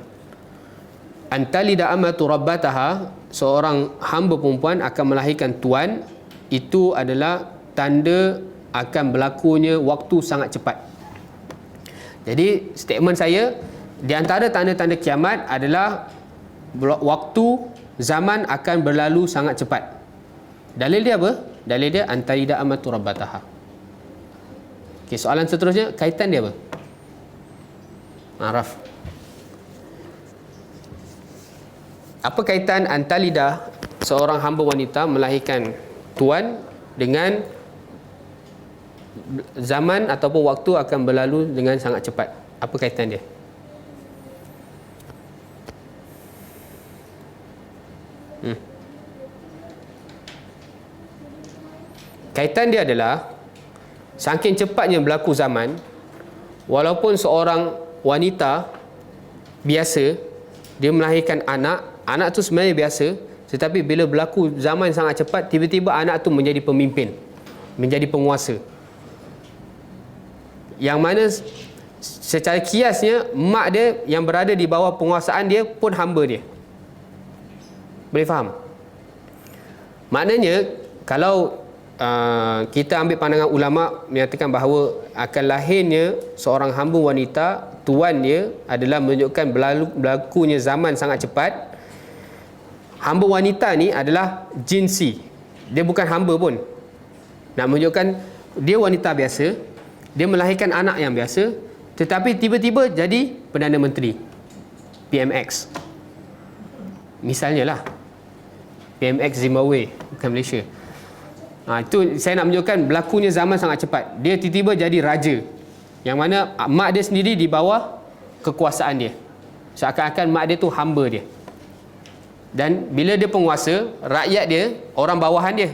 Speaker 1: Antalida amatu rabbataha, seorang hamba perempuan akan melahirkan tuan, itu adalah tanda akan berlakunya waktu sangat cepat. Jadi statement saya, di antara tanda-tanda kiamat adalah waktu zaman akan berlalu sangat cepat. Dalil dia apa? Dalil dia antarida amatu rabbataha. Okey, soalan seterusnya, kaitan dia apa? Araf. Apa kaitan antalida, seorang hamba wanita melahirkan tuan, dengan zaman ataupun waktu akan berlalu dengan sangat cepat? Apa kaitan dia? Kaitan dia adalah saking cepatnya berlaku zaman, walaupun seorang wanita biasa dia melahirkan anak tu sebenarnya biasa, tetapi bila berlaku zaman sangat cepat, tiba-tiba anak tu menjadi pemimpin, menjadi penguasa. Yang mana secara kiasnya mak dia yang berada di bawah penguasaan dia pun hamba dia. Boleh faham? Maknanya kalau kita ambil pandangan ulama menyatakan bahawa akan lahirnya seorang hamba wanita, tuan dia adalah menunjukkan berlakunya zaman sangat cepat. Hamba wanita ni adalah jinsi, Dia bukan hamba pun. Nak menunjukkan dia wanita biasa, dia melahirkan anak yang biasa, tetapi tiba-tiba jadi Perdana Menteri, PMX. Misalnya lah, PMX Zimbabwe, bukan Malaysia. Itu saya nak menunjukkan berlakunya zaman sangat cepat. Dia tiba-tiba jadi raja, yang mana mak dia sendiri di bawah kekuasaan dia. Seakan-akan mak dia tu hamba dia. Dan bila dia penguasa, rakyat dia orang bawahan dia.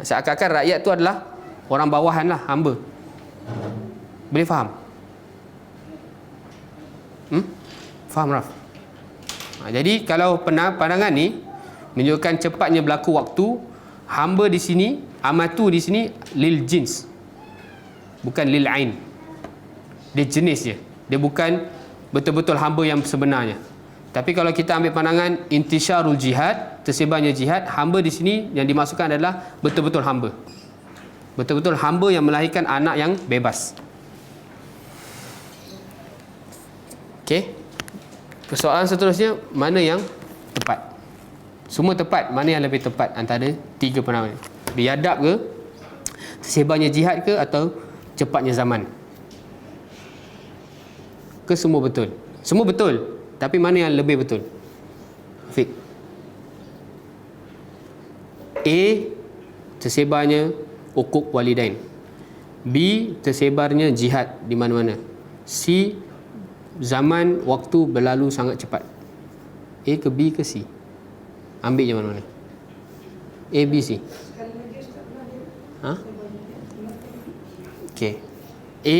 Speaker 1: Seakan-akan rakyat tu adalah orang bawahan lah, hamba. Boleh faham? Faham, Raf? Jadi kalau pandangan ni menunjukkan cepatnya berlaku waktu, hamba di sini, amatu di sini lil jins, bukan lil ain. Dia jenis je. Dia bukan betul-betul hamba yang sebenarnya. Tapi kalau kita ambil pandangan intisyarul jihad, tersebarnya jihad, hamba di sini yang dimasukkan adalah betul-betul hamba. Betul-betul hamba yang melahirkan anak yang bebas. Okey. Persoalan seterusnya, mana yang tepat? Semua tepat, mana yang lebih tepat antara tiga pandangan? Biadab ke, tersebarnya jihad ke, atau cepatnya zaman? Ke semua betul? Semua betul, tapi mana yang lebih betul? Fik. A, tersebarnya hukuk walidain. B, tersebarnya jihad di mana-mana. C, zaman waktu berlalu sangat cepat. A ke B ke C? Ambil je mana-mana. A, B, C. Okey. A,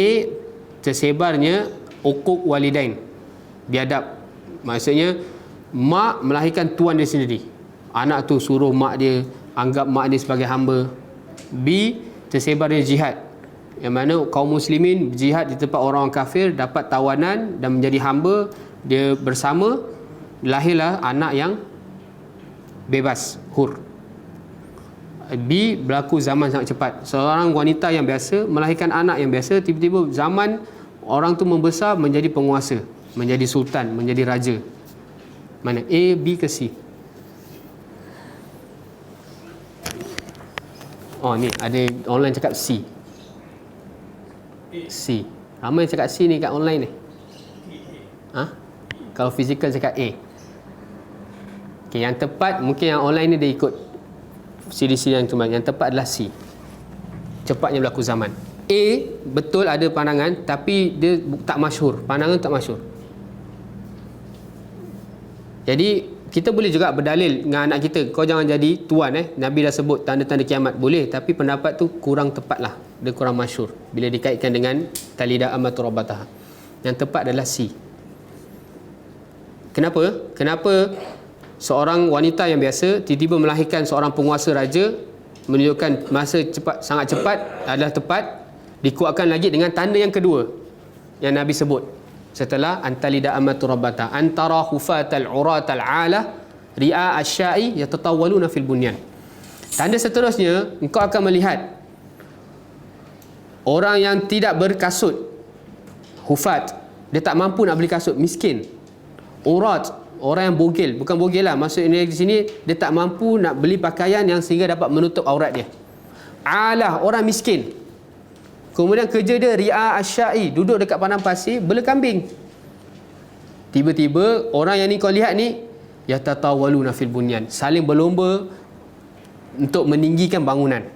Speaker 1: tersebarnya hukuk walidain, biadab. Maksudnya mak melahirkan tuan dia sendiri, anak tu suruh mak dia, anggap mak dia sebagai hamba. B, tersebarnya jihad, yang mana kaum muslimin jihad di tempat orang kafir, dapat tawanan dan menjadi hamba. Dia bersama, lahirlah anak yang bebas, hur. B, berlaku zaman sangat cepat. Seorang wanita yang biasa melahirkan anak yang biasa, tiba-tiba zaman orang tu membesar menjadi penguasa, menjadi sultan, menjadi raja. Mana? A, B ke C? Oh, ni ada online cakap C. C. Ramai cakap C ni kat online ni. Kalau fizikal cakap A. Okay, yang tepat mungkin yang online ni dia ikut siri-siri yang cuma. Yang tepat adalah C. Cepatnya berlaku zaman. A, betul ada pandangan, tapi dia tak masyhur. Pandangan tak masyhur. Jadi kita boleh juga berdalil dengan anak kita, kau jangan jadi tuan. Nabi dah sebut tanda-tanda kiamat. Boleh, tapi pendapat tu kurang tepat lah. Dia kurang masyhur bila dikaitkan dengan talida amatu rabbataha. Yang tepat adalah C. Kenapa seorang wanita yang biasa tiba-tiba melahirkan seorang penguasa raja, menunjukkan masa cepat, sangat cepat adalah tepat. Dikuatkan lagi dengan tanda yang kedua yang Nabi sebut setelah antalida amatu rabbata, antara hufatal uratal ala ri'a asya'i yatatawwaluna fil bunyan. Tanda seterusnya, engkau akan melihat orang yang tidak berkasut, hufat, dia tak mampu nak beli kasut, miskin. Urat, orang yang bogel, bukan bogel lah, maksudnya di sini dia tak mampu nak beli pakaian yang sehingga dapat menutup aurat dia. Alah, orang miskin. Kemudian kerja dia ri'a asya'i, duduk dekat padang pasir bela kambing. Tiba-tiba orang yang ni kau lihat ni yatatawaluna fil bunyan, saling berlomba untuk meninggikan bangunan.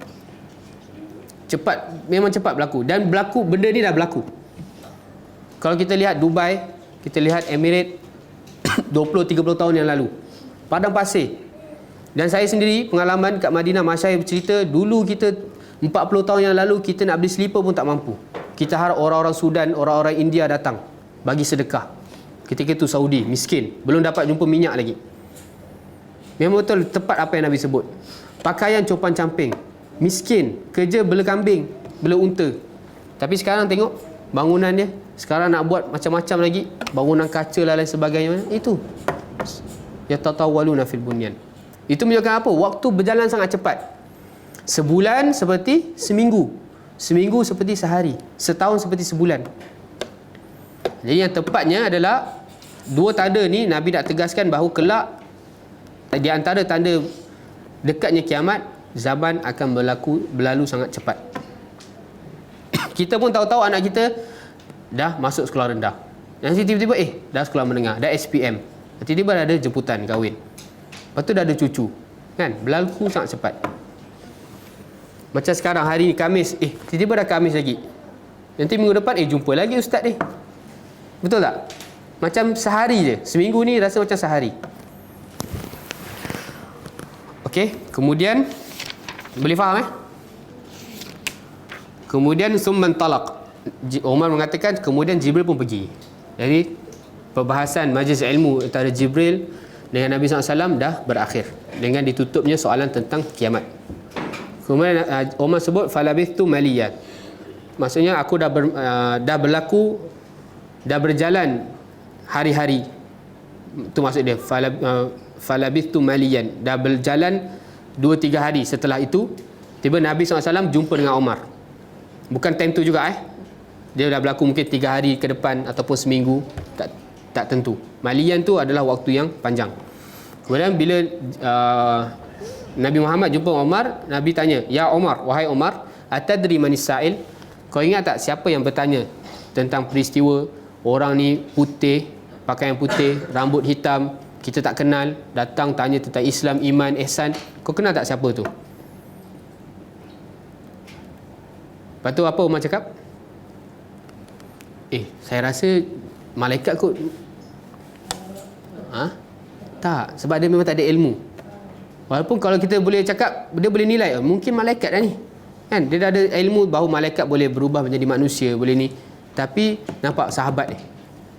Speaker 1: Cepat, memang cepat berlaku, dan berlaku, benda ni dah berlaku. Kalau kita lihat Dubai, kita lihat Emirates 20-30 tahun yang lalu, padang pasir. Dan saya sendiri pengalaman kat Madinah, Masyayikh bercerita, dulu kita 40 tahun yang lalu kita nak beli slipper pun tak mampu. Kita harap orang-orang Sudan, orang-orang India datang bagi sedekah. Ketika itu Saudi miskin, belum dapat jumpa minyak lagi. Memang betul tepat apa yang Nabi sebut. Pakaian copan camping, miskin, kerja bela kambing, bela unta. Tapi sekarang tengok bangunan dia, sekarang nak buat macam-macam lagi, bangunan kaca dan lain sebagainya. Itu yatatawaluna fil bunyan. Itu menunjukkan apa? Waktu berjalan sangat cepat. Sebulan seperti seminggu, seminggu seperti sehari, setahun seperti sebulan. Jadi yang tepatnya adalah dua tanda ni Nabi nak tegaskan bahawa kelak di antara tanda dekatnya kiamat zaman akan berlalu sangat cepat. Kita pun tahu-tahu anak kita dah masuk sekolah rendah. Nanti tiba-tiba dah sekolah menengah, dah SPM. Tiba-tiba dah ada jemputan kahwin. Lepas tu dah ada cucu. Kan? Berlalu sangat cepat. Macam sekarang hari ni Khamis, tiba-tiba dah Khamis lagi. Nanti minggu depan jumpa lagi ustaz ni. Betul tak? Macam sehari je. Seminggu ni rasa macam sehari. Okey, kemudian boleh faham Kemudian summan talaq. Umar mengatakan kemudian Jibril pun pergi. Jadi perbahasan majlis ilmu antara Jibril dengan Nabi SAW dah berakhir dengan ditutupnya soalan tentang kiamat. Kemudian Umar sebut falabithtu maliyan. Maksudnya aku dah berlaku, dah berjalan hari-hari. Itu maksud dia. Falabithtu maliyan. Dah berjalan 2-3 hari. Setelah itu tiba Nabi SAW jumpa dengan Umar. Bukan time tu juga Dia dah berlaku mungkin 3 hari ke depan ataupun seminggu, tak tentu. Malian tu adalah waktu yang panjang. Kemudian bila Nabi Muhammad jumpa Umar, Nabi tanya, "Ya Umar, wahai Umar, atadri manis sa'il?" Kau ingat tak siapa yang bertanya tentang peristiwa orang ni putih, pakaian putih, rambut hitam, kita tak kenal, datang tanya tentang Islam, iman, ihsan. Kau kenal tak siapa tu? Lepas tu apa Umar cakap? Saya rasa malaikat kot. Tak, sebab dia memang tak ada ilmu. Walaupun kalau kita boleh cakap, dia boleh nilai, mungkin malaikat dah ni. Kan? Dia dah ada ilmu bahawa malaikat boleh berubah menjadi manusia, boleh ni. Tapi nampak sahabat ni.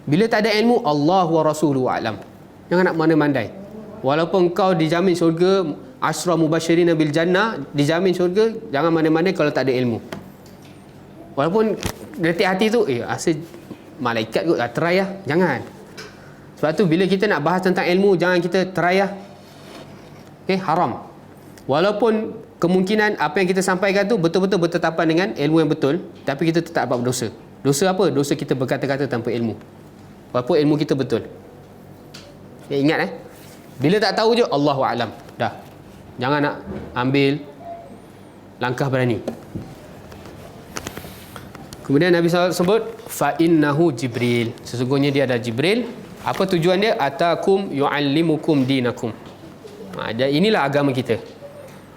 Speaker 1: Bila tak ada ilmu, Allah wa rasuluhu a'lam. Jangan nak mandai-mandai. Walaupun kau dijamin syurga, Asyra mubasyirin bil jannah, dijamin syurga, jangan mandai-mandai kalau tak ada ilmu. Walaupun detik hati tu rasa malaikat kot, try lah. Jangan. Sebab tu bila kita nak bahas tentang ilmu, jangan kita try lah. Haram. Walaupun kemungkinan apa yang kita sampaikan tu betul-betul bertetapan dengan ilmu yang betul, tapi kita tetap buat dosa. Dosa apa? Dosa kita berkata-kata tanpa ilmu. Walaupun ilmu kita betul. Ingat bila tak tahu je, Allahu a'lam. Dah. Jangan nak ambil langkah berani. Kemudian Nabi SAW sebut fa innahu Jibril. Sesungguhnya dia adalah Jibril. Apa tujuan dia? Atakum yu'allimukum dinakum. Inilah agama kita.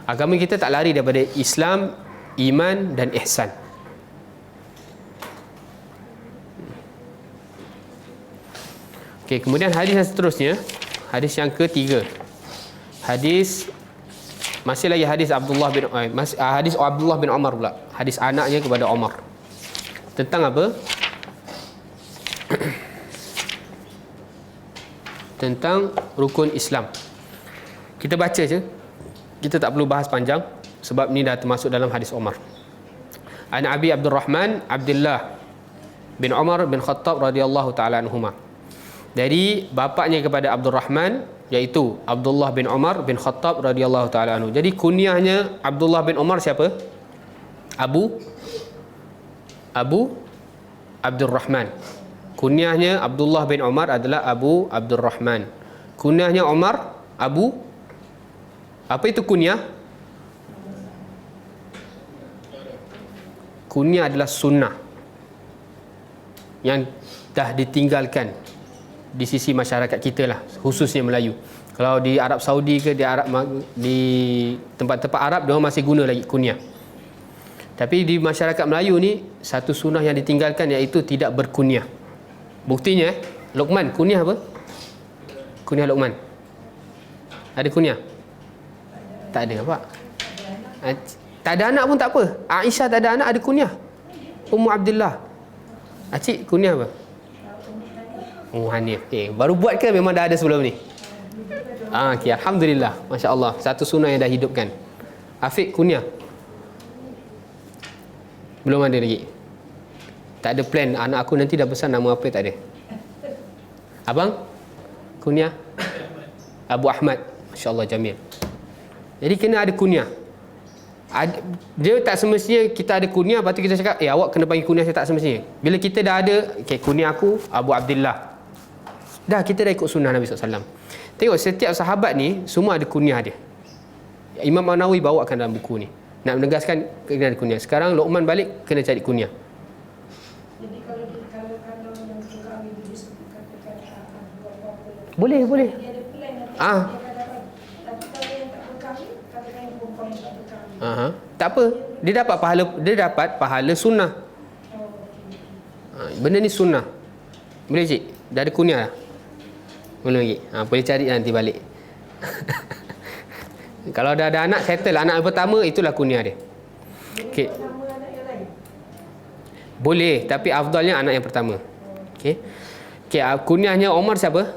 Speaker 1: Agama kita tak lari daripada Islam, iman dan ihsan. Okey, kemudian hadis yang seterusnya, hadis yang ketiga. Masih lagi hadis Abdullah bin Umar pula. Hadis anaknya kepada Umar. Tentang apa? Tentang rukun Islam. Kita baca je. Kita tak perlu bahas panjang sebab ni dah termasuk dalam hadis Umar. An Abi Abdurrahman Abdullah bin Umar bin Khattab radhiyallahu taala anhuma. Dari bapaknya kepada Abdurrahman, iaitu Abdullah bin Umar bin Khattab radhiyallahu taala anhu. Jadi kunyahnya Abdullah bin Umar siapa? Abu Abdurrahman. Kunyahnya Abdullah bin Umar adalah Abu Abdurrahman. Kunyahnya Umar Abu. Apa itu kunyah? Kunyah adalah sunnah yang dah ditinggalkan di sisi masyarakat kita lah, khususnya Melayu. Kalau di Arab Saudi ke di tempat-tempat Arab, dia masih guna lagi kunyah. Tapi di masyarakat Melayu ni satu sunnah yang ditinggalkan, iaitu tidak berkunyah. Buktinya Luqman, kunyah apa? Kunyah Luqman. Ada kunyah? Tak ada, nampak? Tak ada anak pun tak apa. Aisyah tak ada anak, ada kunyah. Ummu Abdullah. Acik kunyah apa? Hanif. Baru buat ke memang dah ada sebelum ni? Okay, alhamdulillah. Masya Allah, satu sunnah yang dah hidupkan. Afiq kunyah? Belum ada lagi. Tak ada plan anak aku nanti dah besar nama apa, tak ada. Abang? Kunyah? Abu Ahmad. Masya Allah, jamil. Jadi kena ada kunyah. Dia tak semestinya kita ada kunyah, lepas tu kita cakap, awak kena bagi kunyah, saya tak semestinya. Bila kita dah ada, kunyah aku Abu Abdullah. Dah, kita dah ikut sunnah Nabi SAW. Tengok, setiap sahabat ni semua ada kunyah dia. Imam An-Nawawi bawakan dalam buku ni. Nak menegaskan kena kunyah. Sekarang Luqman balik kena cari kunyah.
Speaker 2: Jadi kalau yang tukang itu disebutkan apa-apa.
Speaker 1: Boleh.
Speaker 2: Dia ada plan nanti
Speaker 1: Ah.
Speaker 2: dia akan dapat. Tapi kalau yang tak berkahwin, katakan yang perempuan yang tak berkahwin.
Speaker 1: Aha. Tak apa. Dia dapat pahala sunnah.
Speaker 2: Oh, okey.
Speaker 1: Benda ni sunnah. Boleh cik? Dah ada kunyah dah? Belum lagi? Boleh cari nanti balik. Kalau dah ada anak, settle. Anak yang pertama, itulah kunyah dia. Okey.
Speaker 2: Nama anak yang lain.
Speaker 1: Boleh, tapi afdalnya anak yang pertama. Okey. Kunyahnya Omar siapa?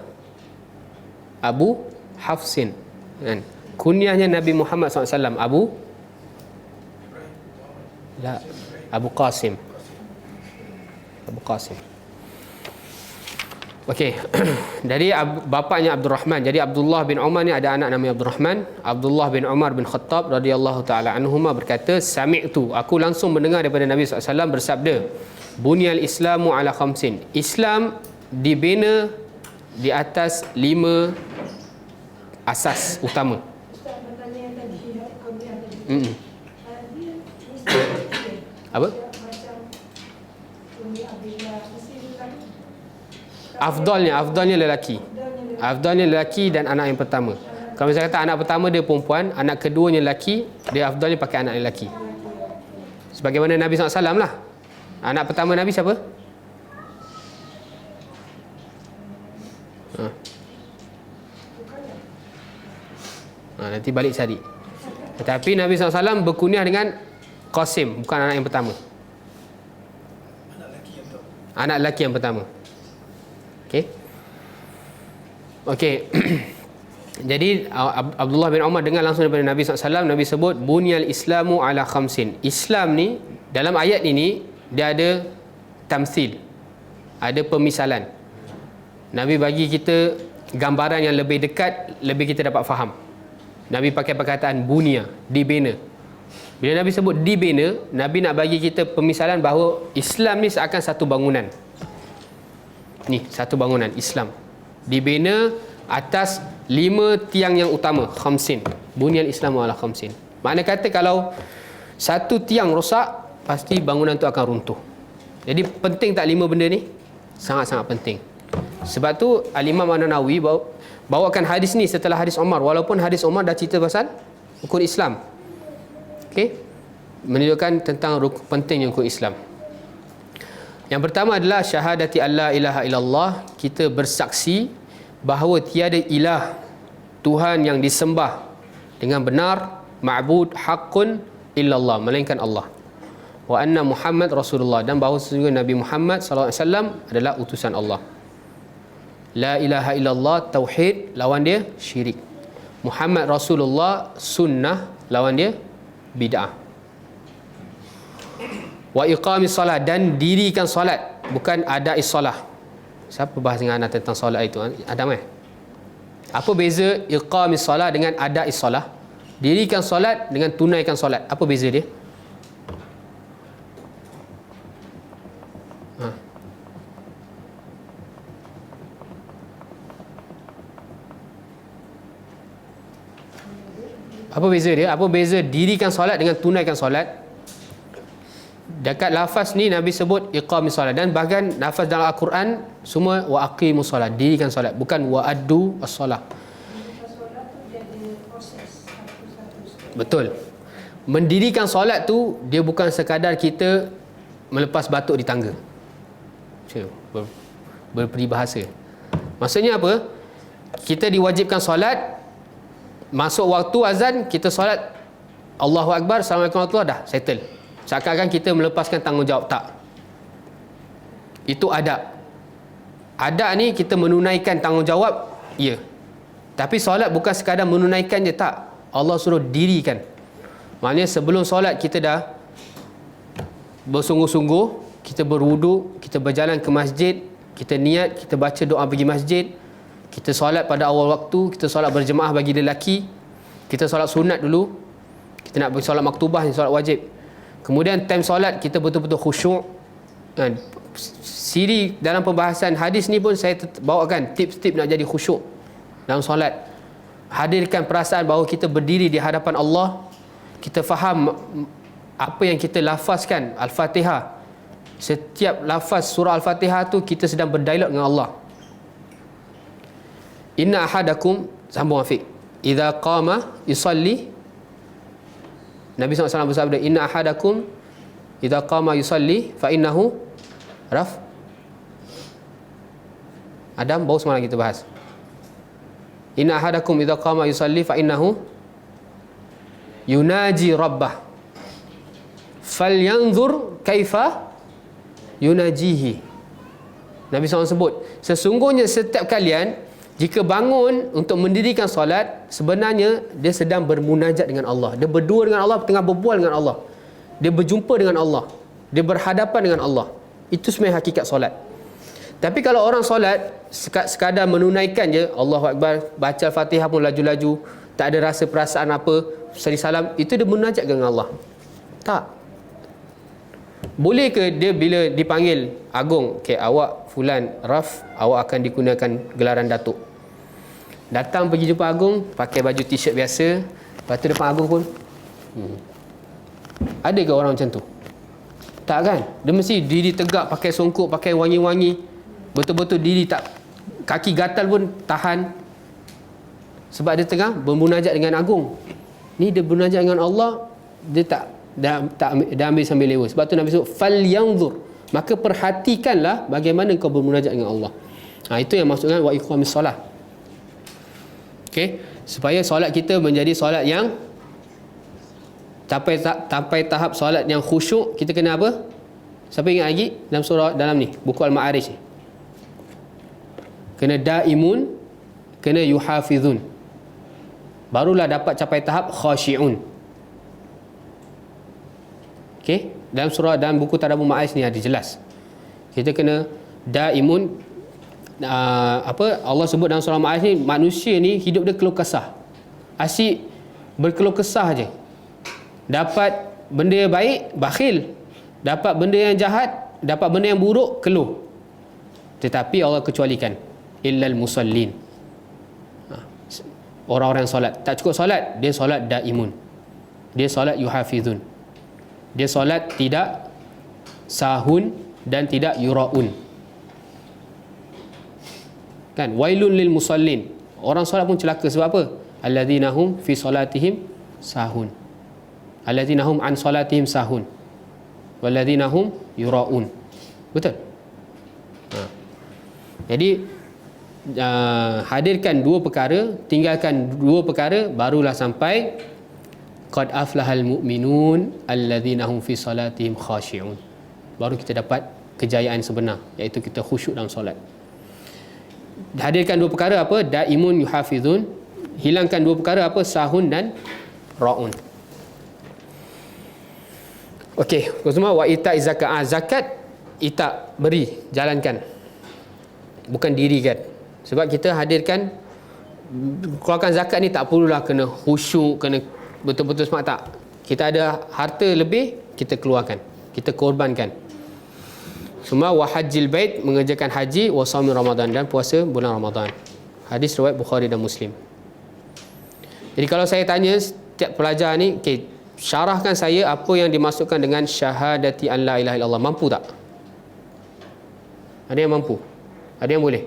Speaker 1: Abu Hafsin. Kan? Kunyahnya Nabi Muhammad SAW Abu Qasim. Okey. Dari bapaknya Abdul Rahman. Jadi Abdullah bin Umar ni ada anak namanya Abdul Rahman. Abdullah bin Umar bin Khattab radhiyallahu taala anhuma berkata, sami'tu, aku langsung mendengar daripada Nabi SAW bersabda, bunyal Islamu ala khamsin. Islam dibina di atas 5 asas utama.
Speaker 2: Ustaz bertanya yang tadi, kuliah tadi.
Speaker 1: Mm-mm.
Speaker 2: Dia mesti
Speaker 1: Apa?
Speaker 2: macam kuliah Abdullah, mesti lelaki.
Speaker 1: Afdalnya lelaki. Afdalnya lelaki dan anak yang pertama. Kalau misalnya kata anak pertama dia perempuan, anak keduanya lelaki, dia afdalnya pakai anak lelaki. Sebagaimana Nabi SAW lah. Anak pertama Nabi siapa? Nanti balik cari. Tetapi Nabi SAW berkunyah dengan Qasim, bukan anak yang pertama. Anak lelaki yang pertama. Okey. Jadi Abdullah bin Umar dengar langsung daripada Nabi SAW. Nabi sebut bunyal Islamu ala khamsin. Islam ni dalam ayat ini dia ada tamthil, ada pemisalan. Nabi bagi kita gambaran yang lebih dekat, lebih kita dapat faham. Nabi pakai perkataan bunya, dibina. Bila Nabi sebut dibina, Nabi nak bagi kita pemisalan bahawa Islam ni seakan satu bangunan. Ni satu bangunan Islam dibina atas 5 tiang yang utama, khamsin. Bunyal Islamu ala khamsin. Makna kata kalau satu tiang rosak, pasti bangunan tu akan runtuh. Jadi penting tak 5 benda ni? Sangat-sangat penting. Sebab tu Al-Imam An-Nawawi bawakan hadis ni setelah hadis Umar, walaupun hadis Umar dah cerita pasal rukun Islam. Okey? Menunjukkan tentang pentingnya rukun Islam. Yang pertama adalah syahadati alla ilaha illallah, kita bersaksi bahawa tiada ilah, Tuhan yang disembah dengan benar, ma'bud haqqun illallah, melainkan Allah. Wa anna Muhammad Rasulullah, dan bahawa sesungguhnya Nabi Muhammad SAW adalah utusan Allah. La ilaha illallah, tauhid, lawan dia syirik. Muhammad Rasulullah, sunnah, lawan dia bid'ah. Wa iqamis salat, dan dirikan solat, bukan adais solah. Siapa bahas dengan anda tentang solat itu? Adam Apa beza iqamis salat dengan adais solah? Dirikan solat dengan tunaikan solat. Apa beza dia? Apa beza dia? Apa beza dirikan solat dengan tunaikan solat? Dekat lafaz ni Nabi sebut iqamis solat, dan bahkan lafaz dalam Al-Quran semua wa aqimus solat, dirikan solat, bukan wa addu as-solah.
Speaker 2: Solat tu dia ada proses satu-satu.
Speaker 1: Betul. Mendirikan solat tu dia bukan sekadar kita melepas batuk di tangga. Berperibahasa. Maksudnya apa? Kita diwajibkan solat, masuk waktu azan, kita solat Allahu Akbar, Assalamualaikum warahmatullahi, dah settle. Seakan-akan kita melepaskan tanggungjawab. Tak. Itu adab. Adab ni kita menunaikan tanggungjawab, ya. Tapi solat bukan sekadar menunaikan je, tak. Allah suruh dirikan. Maknanya sebelum solat kita dah bersungguh-sungguh, kita berwuduk, kita berjalan ke masjid, kita niat, kita baca doa pergi masjid, kita solat pada awal waktu, kita solat berjemaah bagi lelaki, kita solat sunat dulu, kita nak pergi solat maktubah, solat wajib. Kemudian time solat kita betul-betul khusyuk. Siri dalam pembahasan hadis ni pun saya bawakan tips-tips nak jadi khusyuk dalam solat. hadirkan perasaan bahawa kita berdiri di hadapan Allah, kita faham apa yang kita lafazkan Al-Fatihah. Setiap lafaz surah Al-Fatihah tu kita sedang berdialog dengan Allah. Inna ahadakum, sambung Afiq, idza qama yusalli, Nabi SAW bersabda, inna ahadakum idza qama yusalli fa innahu Adam, baru semalam kita bahas. Inna ahadakum idza qama yusalli fa innahu yunaji rabbah falyanzur kaifa yunajihi. Nabi SAW sebut, sesungguhnya setiap kalian jika bangun untuk mendirikan solat, sebenarnya dia sedang bermunajat dengan Allah. Dia berdua dengan Allah, tengah berbual dengan Allah. Dia berjumpa dengan Allah. Dia berhadapan dengan Allah. Itu sebenarnya hakikat solat. Tapi kalau orang solat sekadar menunaikan je, Allahu Akbar, baca Al-Fatihah pun laju-laju, tak ada rasa perasaan apa, seri salam, itu dia munajat dengan Allah? Tak. Boleh ke dia bila dipanggil Agung, okay, awak fulan Raf, awak akan digunakan gelaran Datuk. Datang pergi jumpa Agung, pakai baju t-shirt biasa, lepas tu depan Agung pun ada ke orang macam tu? Tak kan? Dia mesti diri tegak, pakai songkok, pakai wangi-wangi, betul-betul diri tak, kaki gatal pun tahan, sebab dia tengah bermunajat dengan Agung. Ni dia bermunajat dengan Allah, dia tak dah ambil sambil lewa. Sebab tu Nabi sebut falyanzur, maka perhatikanlah bagaimana kau bermunajat dengan Allah. Itu yang maksudkan wa iqamis solah. Okey, supaya solat kita menjadi solat yang sampai tahap solat yang khusyuk, kita kena apa? Siapa ingat lagi dalam surah, dalam ni buku Al-Ma'arij ni, kena daimun, kena yuhafizun, barulah dapat capai tahap khasyi'un. Okey, dalam surah, dalam buku Tadabbur Ma'arij ni ada jelas. Kita kena daimun. Allah sebut dalam surah Ma'arij ni, manusia ni hidup dia keluh kesah. Asyik berkeluh kesah je. Dapat benda yang baik, bakhil. Dapat benda yang jahat, dapat benda yang buruk, keluh. Tetapi Allah kecualikan, illal musallin, orang-orang yang solat. Tak cukup solat, dia solat daimun, dia solat yuhafizun, dia solat tidak sahun dan tidak yuraun. Kan, wailun lil musallin, orang solat pun celaka. Sebab apa? Alladzina hum fi solatihim sahun, alladzina hum an solatihim sahun, walladzina hum yuraun. Betul? Jadi hadirkan dua perkara, tinggalkan dua perkara, barulah sampai qad aflahal mu'minun alladzina hum fi solatihim khasyi'un. Baru kita dapat kejayaan sebenar, iaitu kita khusyuk dalam solat. Hadirkan dua perkara apa? Daimun yuhafizun. Hilangkan dua perkara apa? Sahun dan ra'un. Okey, semua wa ita zakat. Zakat ita, beri, jalankan, bukan dirikan. Sebab kita hadirkan, keluarkan zakat ni tak perlulah kena khusyuk, kena betul-betul semak, tak. Kita ada harta lebih, kita keluarkan, kita korbankan. Semua wa hajjil bait, mengerjakan haji, wa shaumi Ramadan, dan puasa bulan Ramadan. Hadis riwayat Bukhari dan Muslim. Jadi kalau saya tanya setiap pelajar ni, okey, syarahkan saya apa yang dimasukkan dengan syahadati an la ilaha illallah. Mampu tak? Ada yang mampu? Ada yang boleh?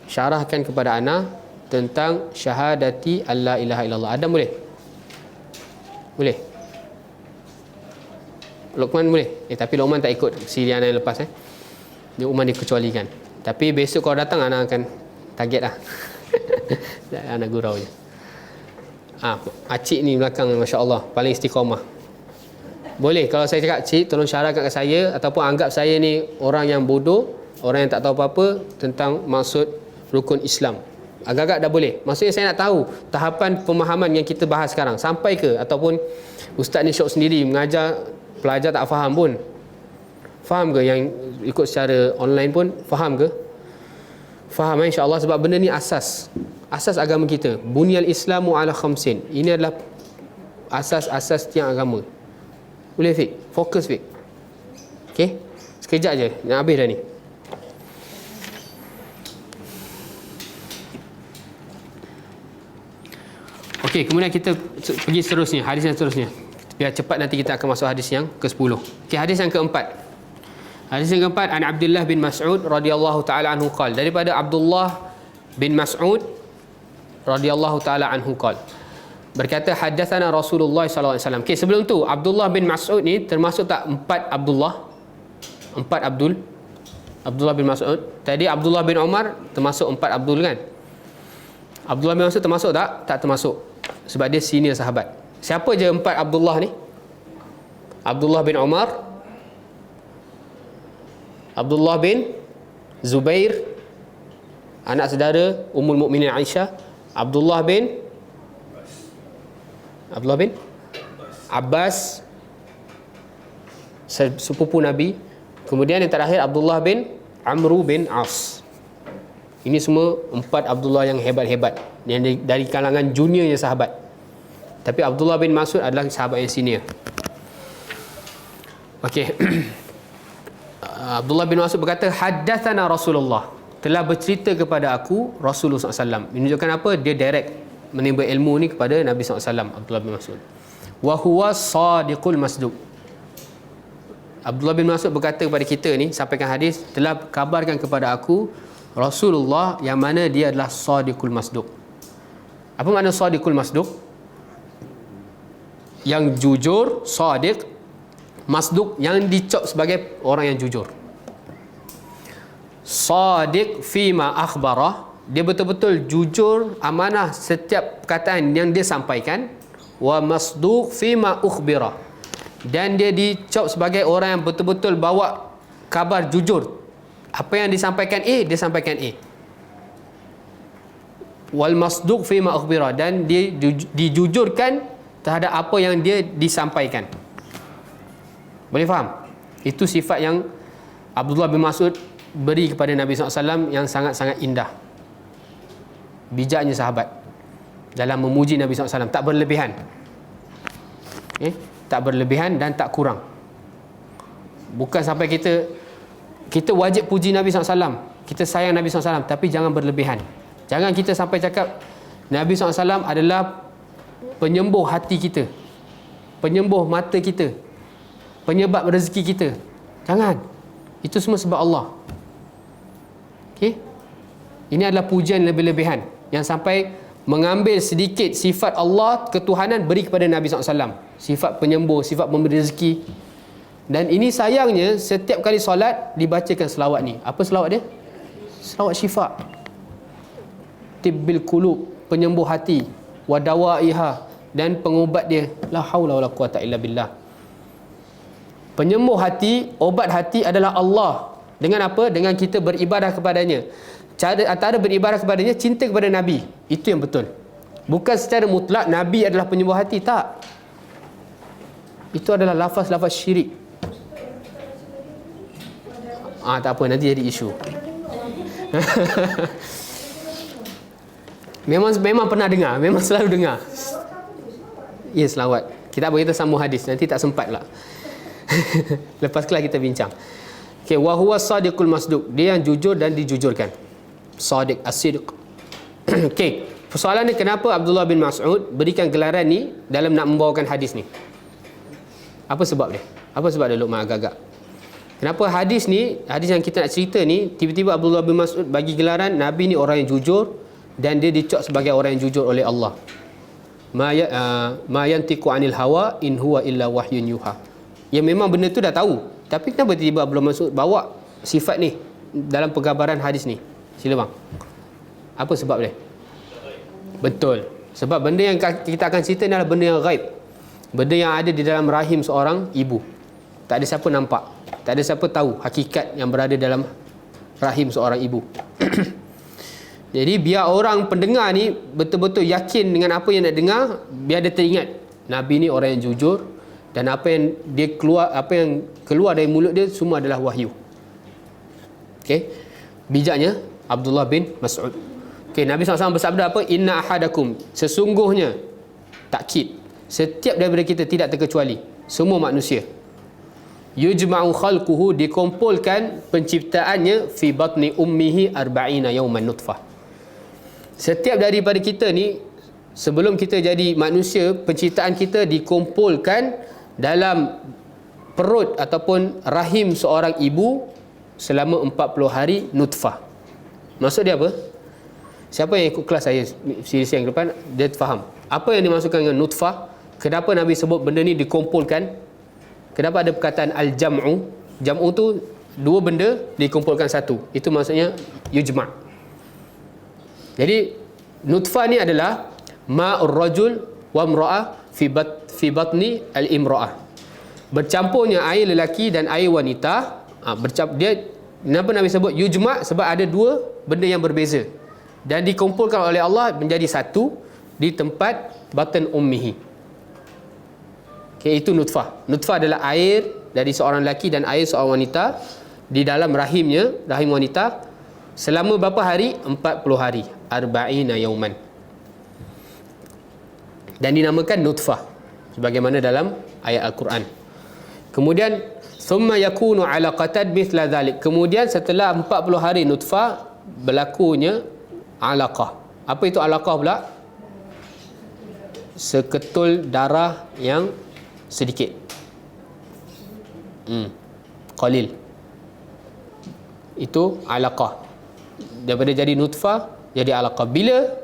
Speaker 1: Syarahkan kepada ana tentang syahadati an la ilaha illallah. Adam boleh? Boleh? Luqman boleh? Tapi Luqman tak ikut siri anak yang lepas. Luqman dikecualikan. Tapi besok kalau datang, anak akan target lah. Anak gurau je. Acik ni belakang, Masya Allah, paling istiqamah. Boleh kalau saya cakap, cik tolong syarahkan kat saya, ataupun anggap saya ni orang yang bodoh, orang yang tak tahu apa-apa tentang maksud rukun Islam. Agak-agak dah boleh. Maksudnya saya nak tahu tahapan pemahaman yang kita bahas sekarang sampai ke, ataupun ustaz ni syok sendiri mengajar, pelajar tak faham pun. Faham ke yang ikut secara online pun? Faham ke? Faham, insya-Allah, sebab benda ni asas agama kita. Bunyal Islamu ala khamsin. Ini adalah asas-asas tiang agama. Boleh Fik? Fokus Fik. Okey? Sekejap je, nak habis dah ni. Okey, kemudian kita pergi seterusnya, hadis yang seterusnya. Biar cepat nanti kita akan masuk hadis yang ke-10. Okey, hadis yang keempat. Hadis yang keempat, an Abdullah bin Mas'ud radhiyallahu taala anhu qala, daripada Abdullah bin Mas'ud radhiyallahu taala anhu qala, berkata hadatsana Rasulullah sallallahu alaihi wasallam. Okey, sebelum tu Abdullah bin Mas'ud ni termasuk tak empat Abdullah? Empat Abdullah bin Mas'ud. Tadi Abdullah bin Umar termasuk empat Abdul kan? Abdullah bin Mas'ud termasuk tak? Tak termasuk. Sebab dia senior sahabat. Siapa je empat Abdullah ni? Abdullah bin Umar, Abdullah bin Zubair, anak saudara Ummul Mukminin Aisyah, Abdullah bin Abbas, sepupu Nabi. Kemudian yang terakhir Abdullah bin Amru bin As. Ini semua empat Abdullah yang hebat-hebat, yang dari kalangan juniornya sahabat. Tapi Abdullah bin Mas'ud adalah sahabat yang senior. Okey. Abdullah bin Mas'ud berkata, haddatsana Rasulullah, telah bercerita kepada aku Rasulullah SAW. Menunjukkan apa? Dia direct menimba ilmu ni kepada Nabi SAW, Abdullah bin Mas'ud. Wa huwa sadiqul masduq. Abdullah bin Mas'ud berkata kepada kita ni, sampaikan hadis, telah kabarkan kepada aku Rasulullah yang mana dia adalah sadiqul masduq. Apa makna sadiqul masduq? Yang jujur, sadiq. Masduq yang dicop sebagai orang yang jujur. Sadiq fima akhbarah, dia betul-betul jujur, amanah setiap perkataan yang dia sampaikan. Wa masduq fima ukhbirah, dan dia dicop sebagai orang yang betul-betul bawa kabar jujur. Apa yang disampaikan A, dia sampaikan A. Wal masduq fima ukhbirah, dan dia dijujurkan terhadap apa yang dia disampaikan. Boleh faham? Itu sifat yang Abdullah bin Mas'ud beri kepada Nabi SAW yang sangat-sangat indah. Bijaknya sahabat dalam memuji Nabi SAW, tak berlebihan. Tak berlebihan dan tak kurang. Bukan sampai kita wajib puji Nabi SAW, kita sayang Nabi SAW, tapi jangan berlebihan. Jangan kita sampai cakap Nabi SAW adalah penyembuh hati kita, penyembuh mata kita, penyebab rezeki kita. Jangan. Itu semua sebab Allah. Okey? Ini adalah pujian lebih-lebihan yang sampai mengambil sedikit sifat Allah, ketuhanan, beri kepada Nabi SAW. Sifat penyembuh, sifat memberi rezeki. Dan ini sayangnya setiap kali solat dibacakan selawat ni. Apa selawat dia? Selawat syifa. Tibbil qulub, penyembuh hati, wa dawaiha, dan pengubat dia. La haula wala quwata illa billah. Penyembuh hati, obat hati adalah Allah. Dengan apa? Dengan kita beribadah kepadanya. Cara antara beribadah kepadanya, cinta kepada Nabi. Itu yang betul. Bukan secara mutlak Nabi adalah penyembuh hati. Tak. Itu adalah lafaz-lafaz syirik. Tak apa, nanti jadi isu. Memang pernah dengar. Memang selalu dengar. Ya, selawat. Kita sambung hadis. Nanti tak sempat lah. Lepas kelas kita bincang. Okey, wa huwa sadiqul masduq, dia yang jujur dan dijujurkan. Sadiq, as-sidq. Okey, persoalan ni kenapa Abdullah bin Mas'ud berikan gelaran ni dalam nak membawakan hadis ni? Apa sebab dia? Apa sebab dia Luqman agak-agak? Kenapa hadis ni, hadis yang kita nak cerita ni, tiba-tiba Abdullah bin Mas'ud bagi gelaran Nabi ni orang yang jujur dan dia dicop sebagai orang yang jujur oleh Allah. Ma yantiqu anil hawa in huwa illa wahyun yuha. Ya, memang benda tu dah tahu, tapi kenapa tiba-tiba Abdullah Mas'ud bawa sifat ni dalam penggambaran hadis ni? Sila bang. Apa sebab dia? Betul. Sebab benda yang kita akan cerita ni adalah benda yang ghaib. Benda yang ada di dalam rahim seorang ibu. Tak ada siapa nampak, tak ada siapa tahu hakikat yang berada dalam rahim seorang ibu. Jadi biar orang pendengar ni betul-betul yakin dengan apa yang nak dengar, biar dia teringat Nabi ni orang yang jujur, dan apa yang keluar dari mulut dia semua adalah wahyu. Okey. Bijaknya Abdullah bin Mas'ud. Okey, Nabi SAW bersabda apa? Inna ahadakum, sesungguhnya, takkid, setiap daripada kita tidak terkecuali, semua manusia, yujma'u khalquhu, dikumpulkan penciptaannya, fi batni ummihi arba'ina yawman nutfah. Setiap daripada kita ni sebelum kita jadi manusia, penciptaan kita dikumpulkan dalam perut ataupun rahim seorang ibu selama 40 hari nutfah. Maksud dia apa? Siapa yang ikut kelas saya siri yang depan, dia faham apa yang dimaksudkan dengan nutfah. Kenapa Nabi sebut benda ni dikumpulkan? Kenapa ada perkataan al-jam'u? Jam'u tu dua benda dikumpulkan satu. Itu maksudnya yujma'. Jadi nutfah ni adalah ma'ur rajul wa imra'ah fi batni al-imra'ah. Bercampurnya air lelaki dan air wanita. Dia, kenapa Nabi sebut yujma'? Sebab ada dua benda yang berbeza dan dikumpulkan oleh Allah menjadi satu di tempat batn ummihi. Okay, itu nutfah. Nutfah adalah air dari seorang lelaki dan air seorang wanita di dalam rahimnya, rahim wanita, selama berapa hari? 40 hari. Arba'ina yauman. Dan dinamakan nutfah sebagaimana dalam ayat Al-Quran. Kemudian summa yakunu 'alaqatan mithla dhalik. Kemudian setelah 40 hari nutfah berlakunya 'alaqah. Apa itu 'alaqah pula? Seketul darah yang sedikit. Qalil. Itu 'alaqah. Daripada jadi nutfah jadi 'alaqah.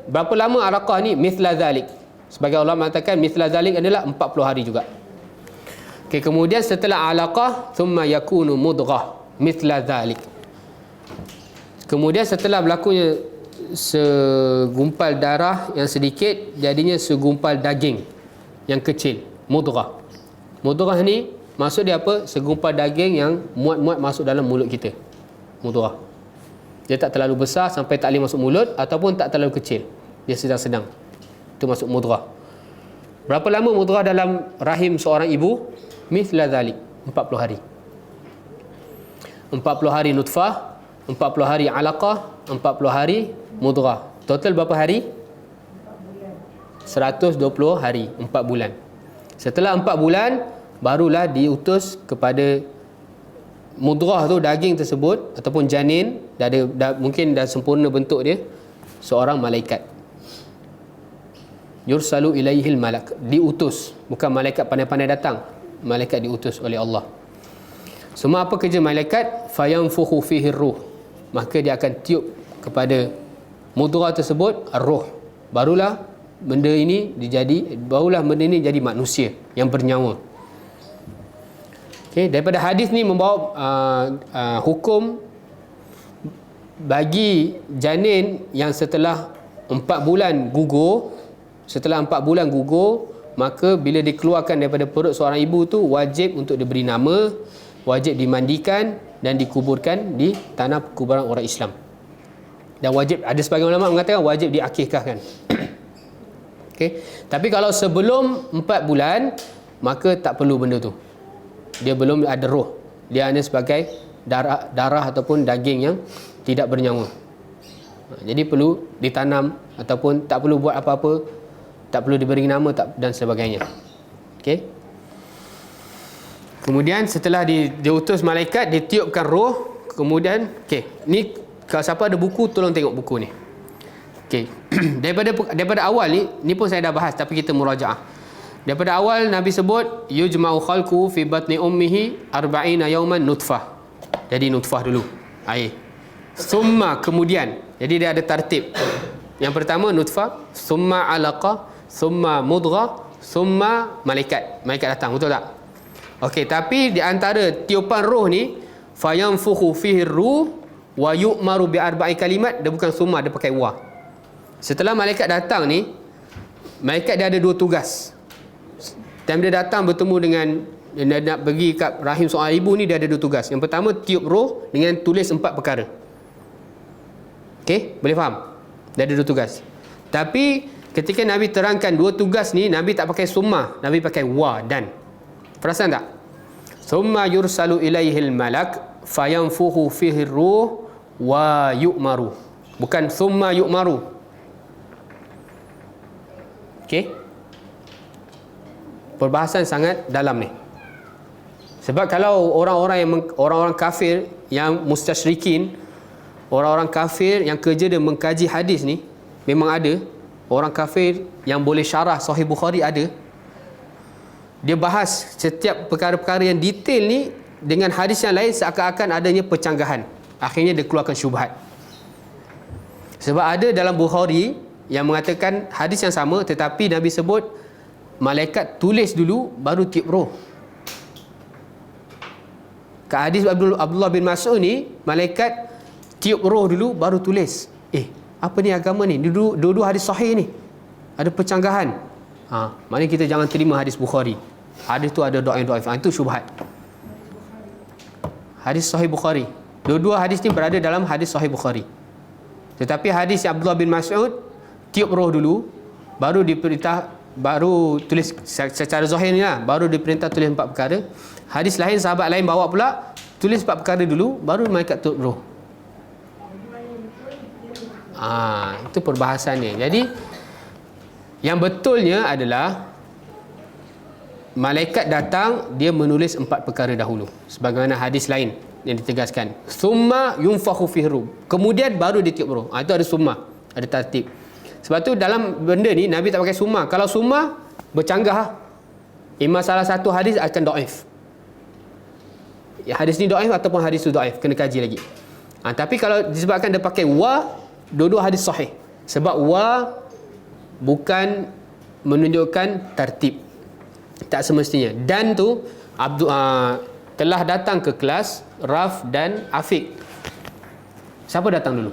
Speaker 1: Berapa lama 'alaqah ni? Mithla dhalik. Sebagai ulama mengatakan mithla dhalik adalah 40 hari juga. Okay, kemudian setelah 'alaqah thumma yakunu mudghah mithla dhalik. Kemudian setelah berlakunya segumpal darah yang sedikit, jadinya segumpal daging yang kecil, mudghah. Mudghah ni maksud dia apa? Segumpal daging yang muat-muat masuk dalam mulut kita. Mudghah. Dia tak terlalu besar sampai tak boleh masuk mulut ataupun tak terlalu kecil. Dia sedang-sedang. Itu masuk mudghah. Berapa lama mudghah dalam rahim seorang ibu? Mithla dhalik, 40 hari. 40 hari nutfah, 40 hari 'alaqah, 40 hari mudghah. Total berapa hari? 120 hari, 4 bulan. Setelah 4 bulan barulah diutus kepada mudghah tu, daging tersebut ataupun janin, mungkin dah sempurna bentuk dia, seorang malaikat. Yursalu ilaihil malak, diutus. Bukan malaikat pandai-pandai datang, malaikat diutus oleh Allah. Semua apa kerja malaikat? Fayanfukhu fihi ruh, maka dia akan tiup kepada mudghah tersebut roh. Barulah benda ini jadi manusia yang bernyawa. Okay, daripada hadis ni membawa hukum bagi janin yang setelah 4 bulan gugur. Setelah 4 bulan gugur, maka bila dikeluarkan daripada perut seorang ibu tu, wajib untuk diberi nama, wajib dimandikan dan dikuburkan di tanah kuburan orang Islam. Dan wajib, ada sebagian ulama mengatakan wajib diakikahkan. Okay. Tapi kalau sebelum 4 bulan, maka tak perlu benda tu. Dia belum ada roh. Dia hanya sebagai darah ataupun daging yang tidak bernyawa. Jadi perlu ditanam ataupun tak perlu buat apa-apa, tak perlu diberi nama dan sebagainya. Okey. Kemudian setelah diutus malaikat, ditiupkan roh, kemudian ni kalau siapa ada buku tolong tengok buku ni. Okey. daripada awal ni pun saya dah bahas tapi kita murajaah. Daripada awal Nabi sebut yujma'u khalqu fi batni ummihi 40 yawman nutfah. Jadi nutfah dulu, air. Summa, kemudian. Jadi dia ada tartib. Yang pertama nutfah, summa 'alaqah, summa mudghah, summa malaikat. Malaikat datang, betul tak? Okey, tapi di antara tiupan roh ni fayanfukhu fihi ruh wa yu'maru bi arba'i kalimat, dia bukan summa, dia pakai wa. Setelah malaikat datang ni, malaikat dia ada 2 tugas. Time dia datang bertemu dengan dia nak pergi kat rahim seorang ibu ni, dia ada 2 tugas. Yang pertama tiup roh dengan tulis 4 perkara. Okey, boleh faham? Dia ada 2 tugas. Tapi ketika Nabi terangkan 2 tugas ni, Nabi tak pakai summa, Nabi pakai wa dan. Perasan tak? Summa yursalu ilaihil malak fayanfuhu fihi ruh wa yu'maru. Bukan summa yu'maru. Okey? Perbahasan sangat dalam ni. Sebab kalau orang-orang kafir yang mustasyrikin, orang-orang kafir yang kerja dia mengkaji hadis ni, memang ada orang kafir yang boleh syarah Sahih Bukhari ada. Dia bahas setiap perkara-perkara yang detail ni dengan hadis yang lain seakan-akan adanya percanggahan. Akhirnya dia keluarkan syubhat. Sebab ada dalam Bukhari yang mengatakan hadis yang sama, tetapi Nabi sebut malaikat tulis dulu baru tiup roh. Kat hadis Abdullah bin Mas'ud ni, malaikat tiup roh dulu baru tulis. Apa ni agama ni? Dua-dua hadis sahih ni. Ada percanggahan. Maknanya kita jangan terima hadis Bukhari. Hadis tu ada dhaif. Itu syubhat. Hadis Sahih Bukhari. Dua-dua hadis ni berada dalam hadis Sahih Bukhari. Tetapi hadis Abdullah bin Mas'ud tiup roh dulu, baru diperintah, baru tulis secara zahir ni lah, baru diperintah tulis 4 perkara. Hadis lain, sahabat lain bawa pula tulis 4 perkara dulu, baru malaikat tiup roh. Itu perbahasannya. Jadi yang betulnya adalah malaikat datang, dia menulis 4 perkara dahulu, sebagaimana hadis lain yang ditegaskan. Summa yunfakhu fihi ruh. Kemudian baru dia tiup roh. Itu ada summa, ada tertib. Sebab tu dalam benda ni Nabi tak pakai summa. Kalau summa bercanggah, imam salah satu hadis akan dhaif. Hadis ni dhaif ataupun hadis tu dhaif, kena kaji lagi. Tapi kalau disebabkan dia pakai wa, dua-dua hadis sahih. Sebab wa bukan menunjukkan tertib, tak semestinya. Dan tu telah datang ke kelas Raf dan Afiq. Siapa datang dulu?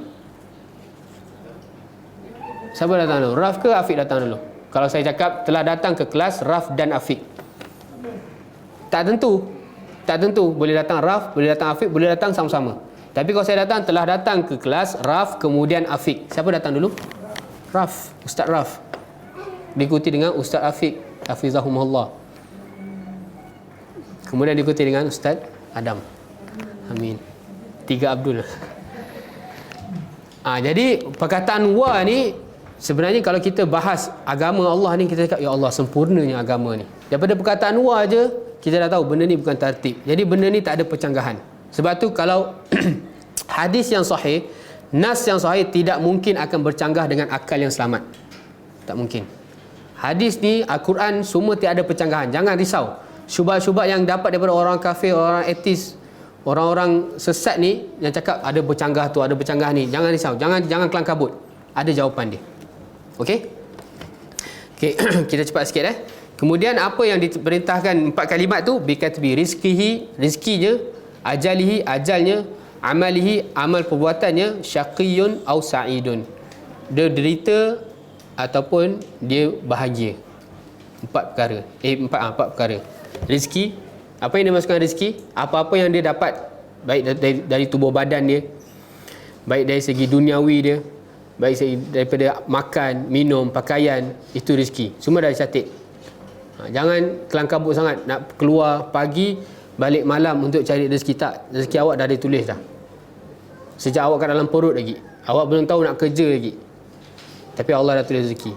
Speaker 1: Siapa datang dulu? Raf ke Afiq datang dulu? Kalau saya cakap telah datang ke kelas Raf dan Afiq, tak tentu. Tak tentu. Boleh datang Raf, boleh datang Afiq, boleh datang sama-sama. Tapi kalau saya datang, telah datang ke kelas Raf kemudian Afiq. Siapa datang dulu? Raf, Ustaz Raf. Diikuti dengan Ustaz Afiq, hafizahumullah. Kemudian diikuti dengan Ustaz Adam. Amin. 3 Abdul. Jadi perkataan wa ni sebenarnya kalau kita bahas agama Allah ni, kita cakap ya Allah sempurnanya agama ni. Daripada perkataan wa je kita dah tahu benda ni bukan tertib. Jadi benda ni tak ada percanggahan. Sebab tu kalau hadis yang sahih, nas yang sahih tidak mungkin akan bercanggah dengan akal yang selamat. Tak mungkin. Hadis ni, Al-Quran semua tiada percanggahan. Jangan risau. Syubhat-syubhat yang dapat daripada orang kafir, orang etis, orang-orang sesat ni yang cakap ada bercanggah tu, ada bercanggah ni. Jangan risau. Jangan kelang kabut. Ada jawapan dia. Okey? Okey, kita cepat sikit Kemudian apa yang diperintahkan 4 kalimat tu? Bikatbi rizkihi, rizkinya, ajalihi, ajalnya, amalihi, amal perbuatannya, syaqiyun au sa'idun. Dia derita ataupun dia bahagia. 4 perkara. 4 perkara. Rizki, apa yang dimaksudkan rizki? Apa-apa yang dia dapat, baik dari tubuh badan dia, baik dari segi duniawi dia, baik daripada makan, minum, pakaian, itu rizki. Semua dah dicatat. Jangan kelang kabut sangat nak keluar pagi balik malam untuk cari rezeki. Tak, rezeki awak dah ditulis dah sejak awak kat dalam perut lagi. Awak belum tahu nak kerja lagi, tapi Allah dah tulis rezeki.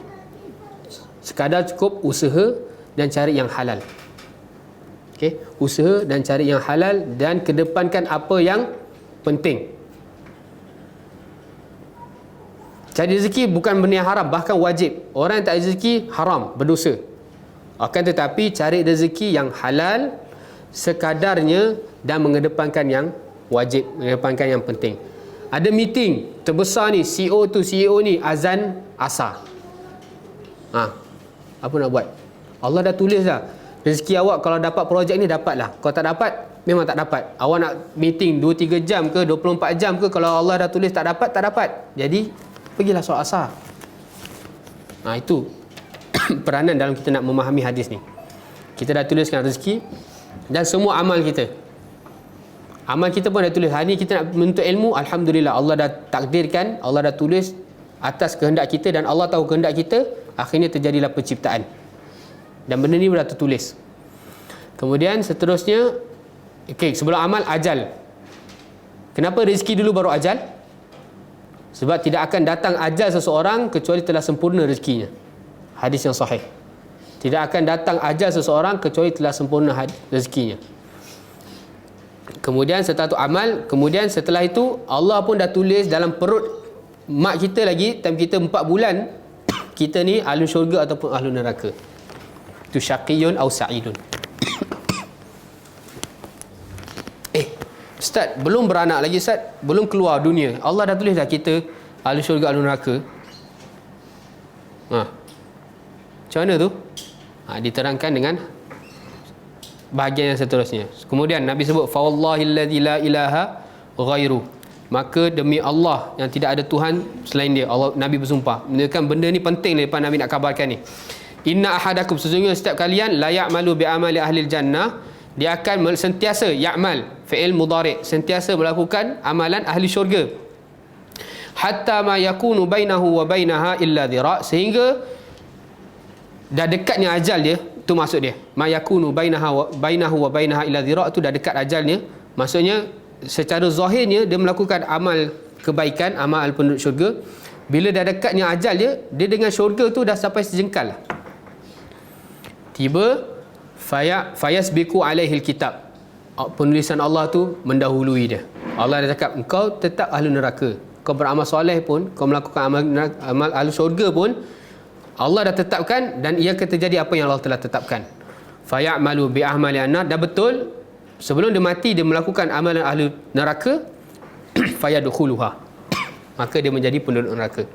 Speaker 1: Sekadar cukup usaha dan cari yang halal. Okey, usaha dan cari yang halal dan kedepankan apa yang penting. Cari rezeki bukan benda yang haram, bahkan wajib. Orang yang tak ada rezeki haram, berdosa. Akan tetapi cari rezeki yang halal sekadarnya dan mengedepankan yang wajib, mengedepankan yang penting. Ada meeting terbesar ni, CEO tu CEO ni azan asar. Apa nak buat? Allah dah tulis dah. Rezeki awak kalau dapat projek ni dapatlah. Kalau tak dapat, memang tak dapat. Awak nak meeting 2-3 jam ke 24 jam ke, kalau Allah dah tulis tak dapat, tak dapat. Jadi pergilah solat asar. Itu peranan dalam kita nak memahami hadis ni. Kita dah tuliskan rezeki dan semua amal kita. Amal kita pun dah tulis. Hari ni kita nak menuntut ilmu, alhamdulillah Allah dah takdirkan, Allah dah tulis atas kehendak kita, dan Allah tahu kehendak kita, akhirnya terjadilah penciptaan. Dan benda ni dah tertulis. Kemudian seterusnya, sebelum amal, ajal. Kenapa rezeki dulu baru ajal? Sebab tidak akan datang ajal seseorang kecuali telah sempurna rezekinya. Hadis yang sahih. Tidak akan datang ajal seseorang kecuali telah sempurna rezekinya. Kemudian setelah itu amal. Kemudian setelah itu Allah pun dah tulis dalam perut mak kita lagi, time kita 4 bulan kita ni ahli syurga ataupun ahli neraka. Itu syaqiyun atau sa'idun. Ustaz, belum beranak lagi Ustaz, belum keluar dunia, Allah dah tulis dah kita ahli syurga, ahli neraka. Macam mana tu? Diterangkan dengan bahagian yang seterusnya. Kemudian Nabi sebut fa wallahillazi la ilaha ghairu, maka demi Allah yang tidak ada Tuhan selain dia. Allah, Nabi bersumpah. Menunjukkan benda ni penting lepas Nabi nak kabarkan ni. Inna ahadakum, sesungguhnya setiap kalian la ya'malu bi amali ahli jannah, dia akan sentiasa ya'mal, fi'il mudhari', sentiasa melakukan amalan ahli syurga. Hatta ma yakunu bainahu wa bainaha illa dhira', sehingga dah dekatnya ajal dia, tu maksud dia. Ma yakunu bainahu wa bainaha illa dhira', tu dah dekat ajalnya. Maksudnya secara zahirnya dia melakukan amal kebaikan, amal penduduk syurga. Bila dah dekatnya ajal dia, dia dengan syurga tu dah sampai sejengkal lah. Tiba fayasbiqu alaihil kitab, penulisan Allah tu mendahului dia. Allah dah cakap engkau tetap ahli neraka, kau beramal soleh pun, kau melakukan amal ahli syurga pun, Allah dah tetapkan dan ia akan terjadi apa yang Allah telah tetapkan. Fayamalu bi ahmali annar, dah betul sebelum dia mati dia melakukan amalan ahli neraka. Fayadkhuluha, maka dia menjadi penduduk neraka.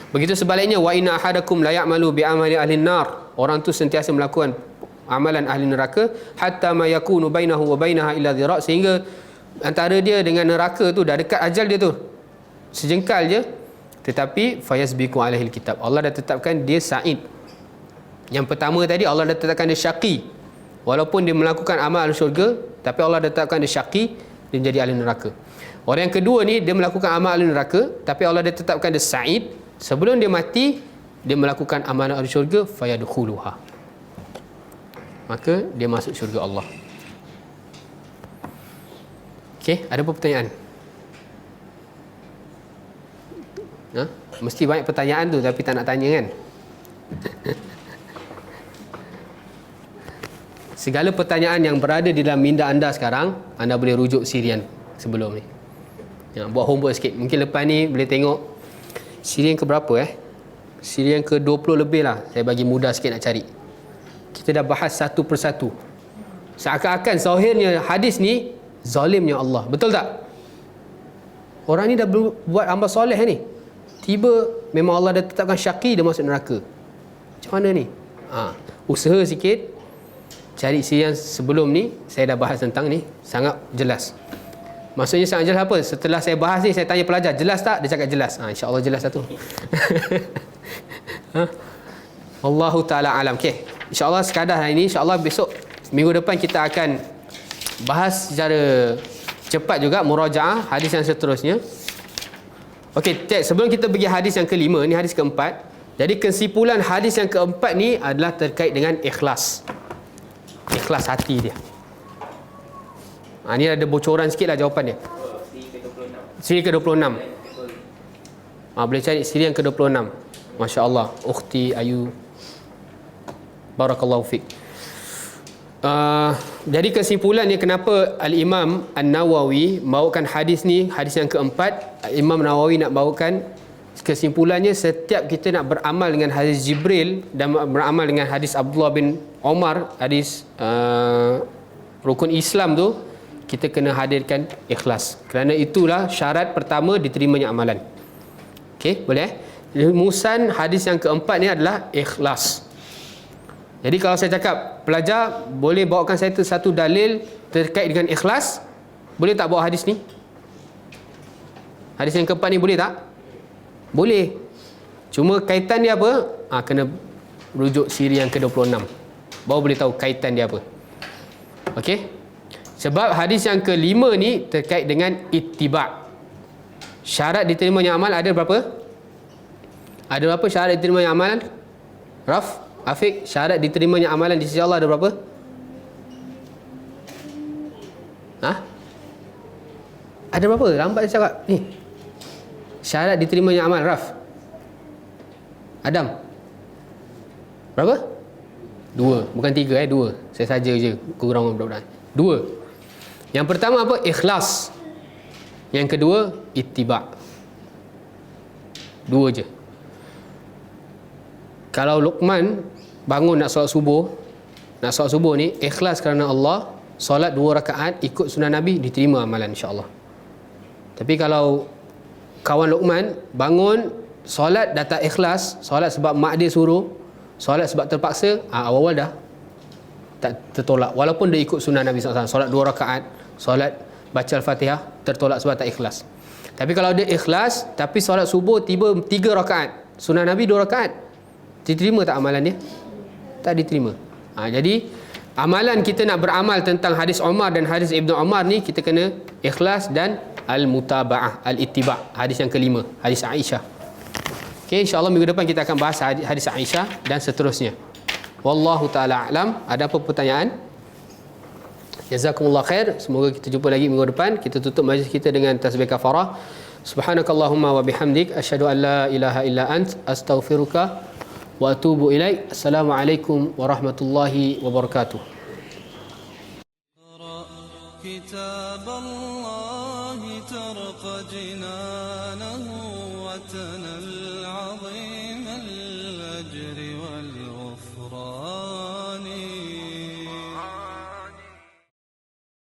Speaker 1: Begitu sebaliknya, wa inna ahadakum la ya'malu bi amali ahli nar, orang tu sentiasa melakukan amalan ahli neraka. Hatta ma yakunu bainahu wa bainaha illa dhira', sehingga antara dia dengan neraka tu dah dekat ajal dia tu, sejengkal je. Tetapi fayasbiqu alaihil kitab, Allah dah tetapkan dia sa'id. Yang pertama tadi Allah dah tetapkan dia syaqi, walaupun dia melakukan amal ahli syurga, tapi Allah dah tetapkan dia syaqi, dia jadi ahli neraka. Orang yang kedua ni dia melakukan amal ahli neraka, tapi Allah dah tetapkan dia sa'id. Sebelum dia mati, dia melakukan amal ahli syurga, fayadkhuluha, maka dia masuk syurga Allah. Okey, ada apa pertanyaan? Mesti banyak pertanyaan tu tapi tak nak tanya kan? Segala pertanyaan yang berada di dalam minda anda sekarang, anda boleh rujuk Sirian sebelum ni. Buat homework sikit. Mungkin lepas ni boleh tengok Sirian ke berapa Sirian ke 20 lebih lah. Saya bagi mudah sikit nak cari. Kita dah bahas satu persatu. Seakan-akan zahirnya hadis ni zalimnya Allah. Betul tak? Orang ni dah buat amal soleh ni, tiba memang Allah dah tetapkan syaqi, dia masuk neraka. Macam mana ni? Usaha sikit cari Sirian sebelum ni. Saya dah bahas tentang ni, sangat jelas. Maksudnya sangat jelas apa? Setelah saya bahas ni, saya tanya pelajar, jelas tak? Dia cakap jelas. InsyaAllah jelas satu. Allahu ta'ala alam. Okay, InsyaAllah sekadar hari ni. InsyaAllah besok, minggu depan kita akan bahas secara cepat juga murajaah hadis yang seterusnya. Okey, sebelum kita pergi hadis yang kelima, ni hadis keempat. Jadi kesimpulan hadis yang keempat ni adalah terkait dengan ikhlas. Ikhlas hati dia. Ni ada bocoran sikit lah jawapan dia. Siri ke-26. Boleh cari siri yang ke-26. Masya Allah, ukhti Ayu, barakallahu fiqh. Jadi kesimpulannya kenapa Al-Imam An-Nawawi bawakan hadis ni, hadis yang keempat. Imam Nawawi nak bawakan kesimpulannya, setiap kita nak beramal dengan hadis Jibril dan beramal dengan hadis Abdullah bin Omar, hadis rukun Islam tu, kita kena hadirkan ikhlas. Kerana itulah syarat pertama diterimanya amalan. Okey, boleh? Rumusan hadis yang keempat ni adalah ikhlas. Jadi kalau saya cakap, pelajar boleh bawakan saya satu dalil terkait dengan ikhlas, boleh tak bawa hadis ni? Hadis yang keempat ni boleh tak? Boleh. Cuma kaitan dia apa? Kena rujuk siri yang ke-26. Baru boleh tahu kaitan dia apa. Okey? Sebab hadis yang kelima ni terkait dengan ittiba'. Syarat diterimanya amal ada berapa? Ada berapa syarat diterimanya amalan? Raf, Afiq, syarat diterimanya amalan di sisi Allah ada berapa? Ada berapa? Lambat dia cakap ni. Syarat diterimanya amal, Raf, Adam, berapa? 2, bukan 3 2. Saya saja je kurang mudah-mudahan. 2. Yang pertama apa? Ikhlas. Yang kedua ittiba'. 2 je. Kalau Luqman bangun nak solat subuh ni ikhlas kerana Allah, solat 2 rakaat ikut sunnah Nabi, diterima amalan insya-Allah. Tapi kalau kawan Luqman bangun solat dah tak ikhlas, solat sebab mak dia suruh, solat sebab terpaksa, awal-awal dah tak tertolak. Walaupun dia ikut sunnah Nabi SAW, solat 2 rakaat, solat baca Al-Fatihah, tertolak sebab tak ikhlas. Tapi kalau dia ikhlas tapi solat subuh tiba 3 rakaat, sunnah Nabi 2 rakaat, diterima tak amalan dia? Tak diterima. Jadi amalan kita nak beramal tentang hadis Umar dan hadis Ibnu Umar ni, kita kena ikhlas dan al-mutaba'ah, al-ittiba'. Hadis yang kelima, hadis Aisyah. Okey, insya-Allah minggu depan kita akan bahas hadis Aisyah dan seterusnya. Wallahu taala a'lam. Ada apa pertanyaan? Jazakumullah khair. Semoga kita jumpa lagi minggu depan. Kita tutup majlis kita dengan tasbih kafarah. Subhanakallahumma wa bihamdik asyhadu an la ilaha illa ant astaghfiruka wa atubu ilaik. Assalamualaikum warahmatullahi wabarakatuh. كتاب الله ترق جنانه وتنل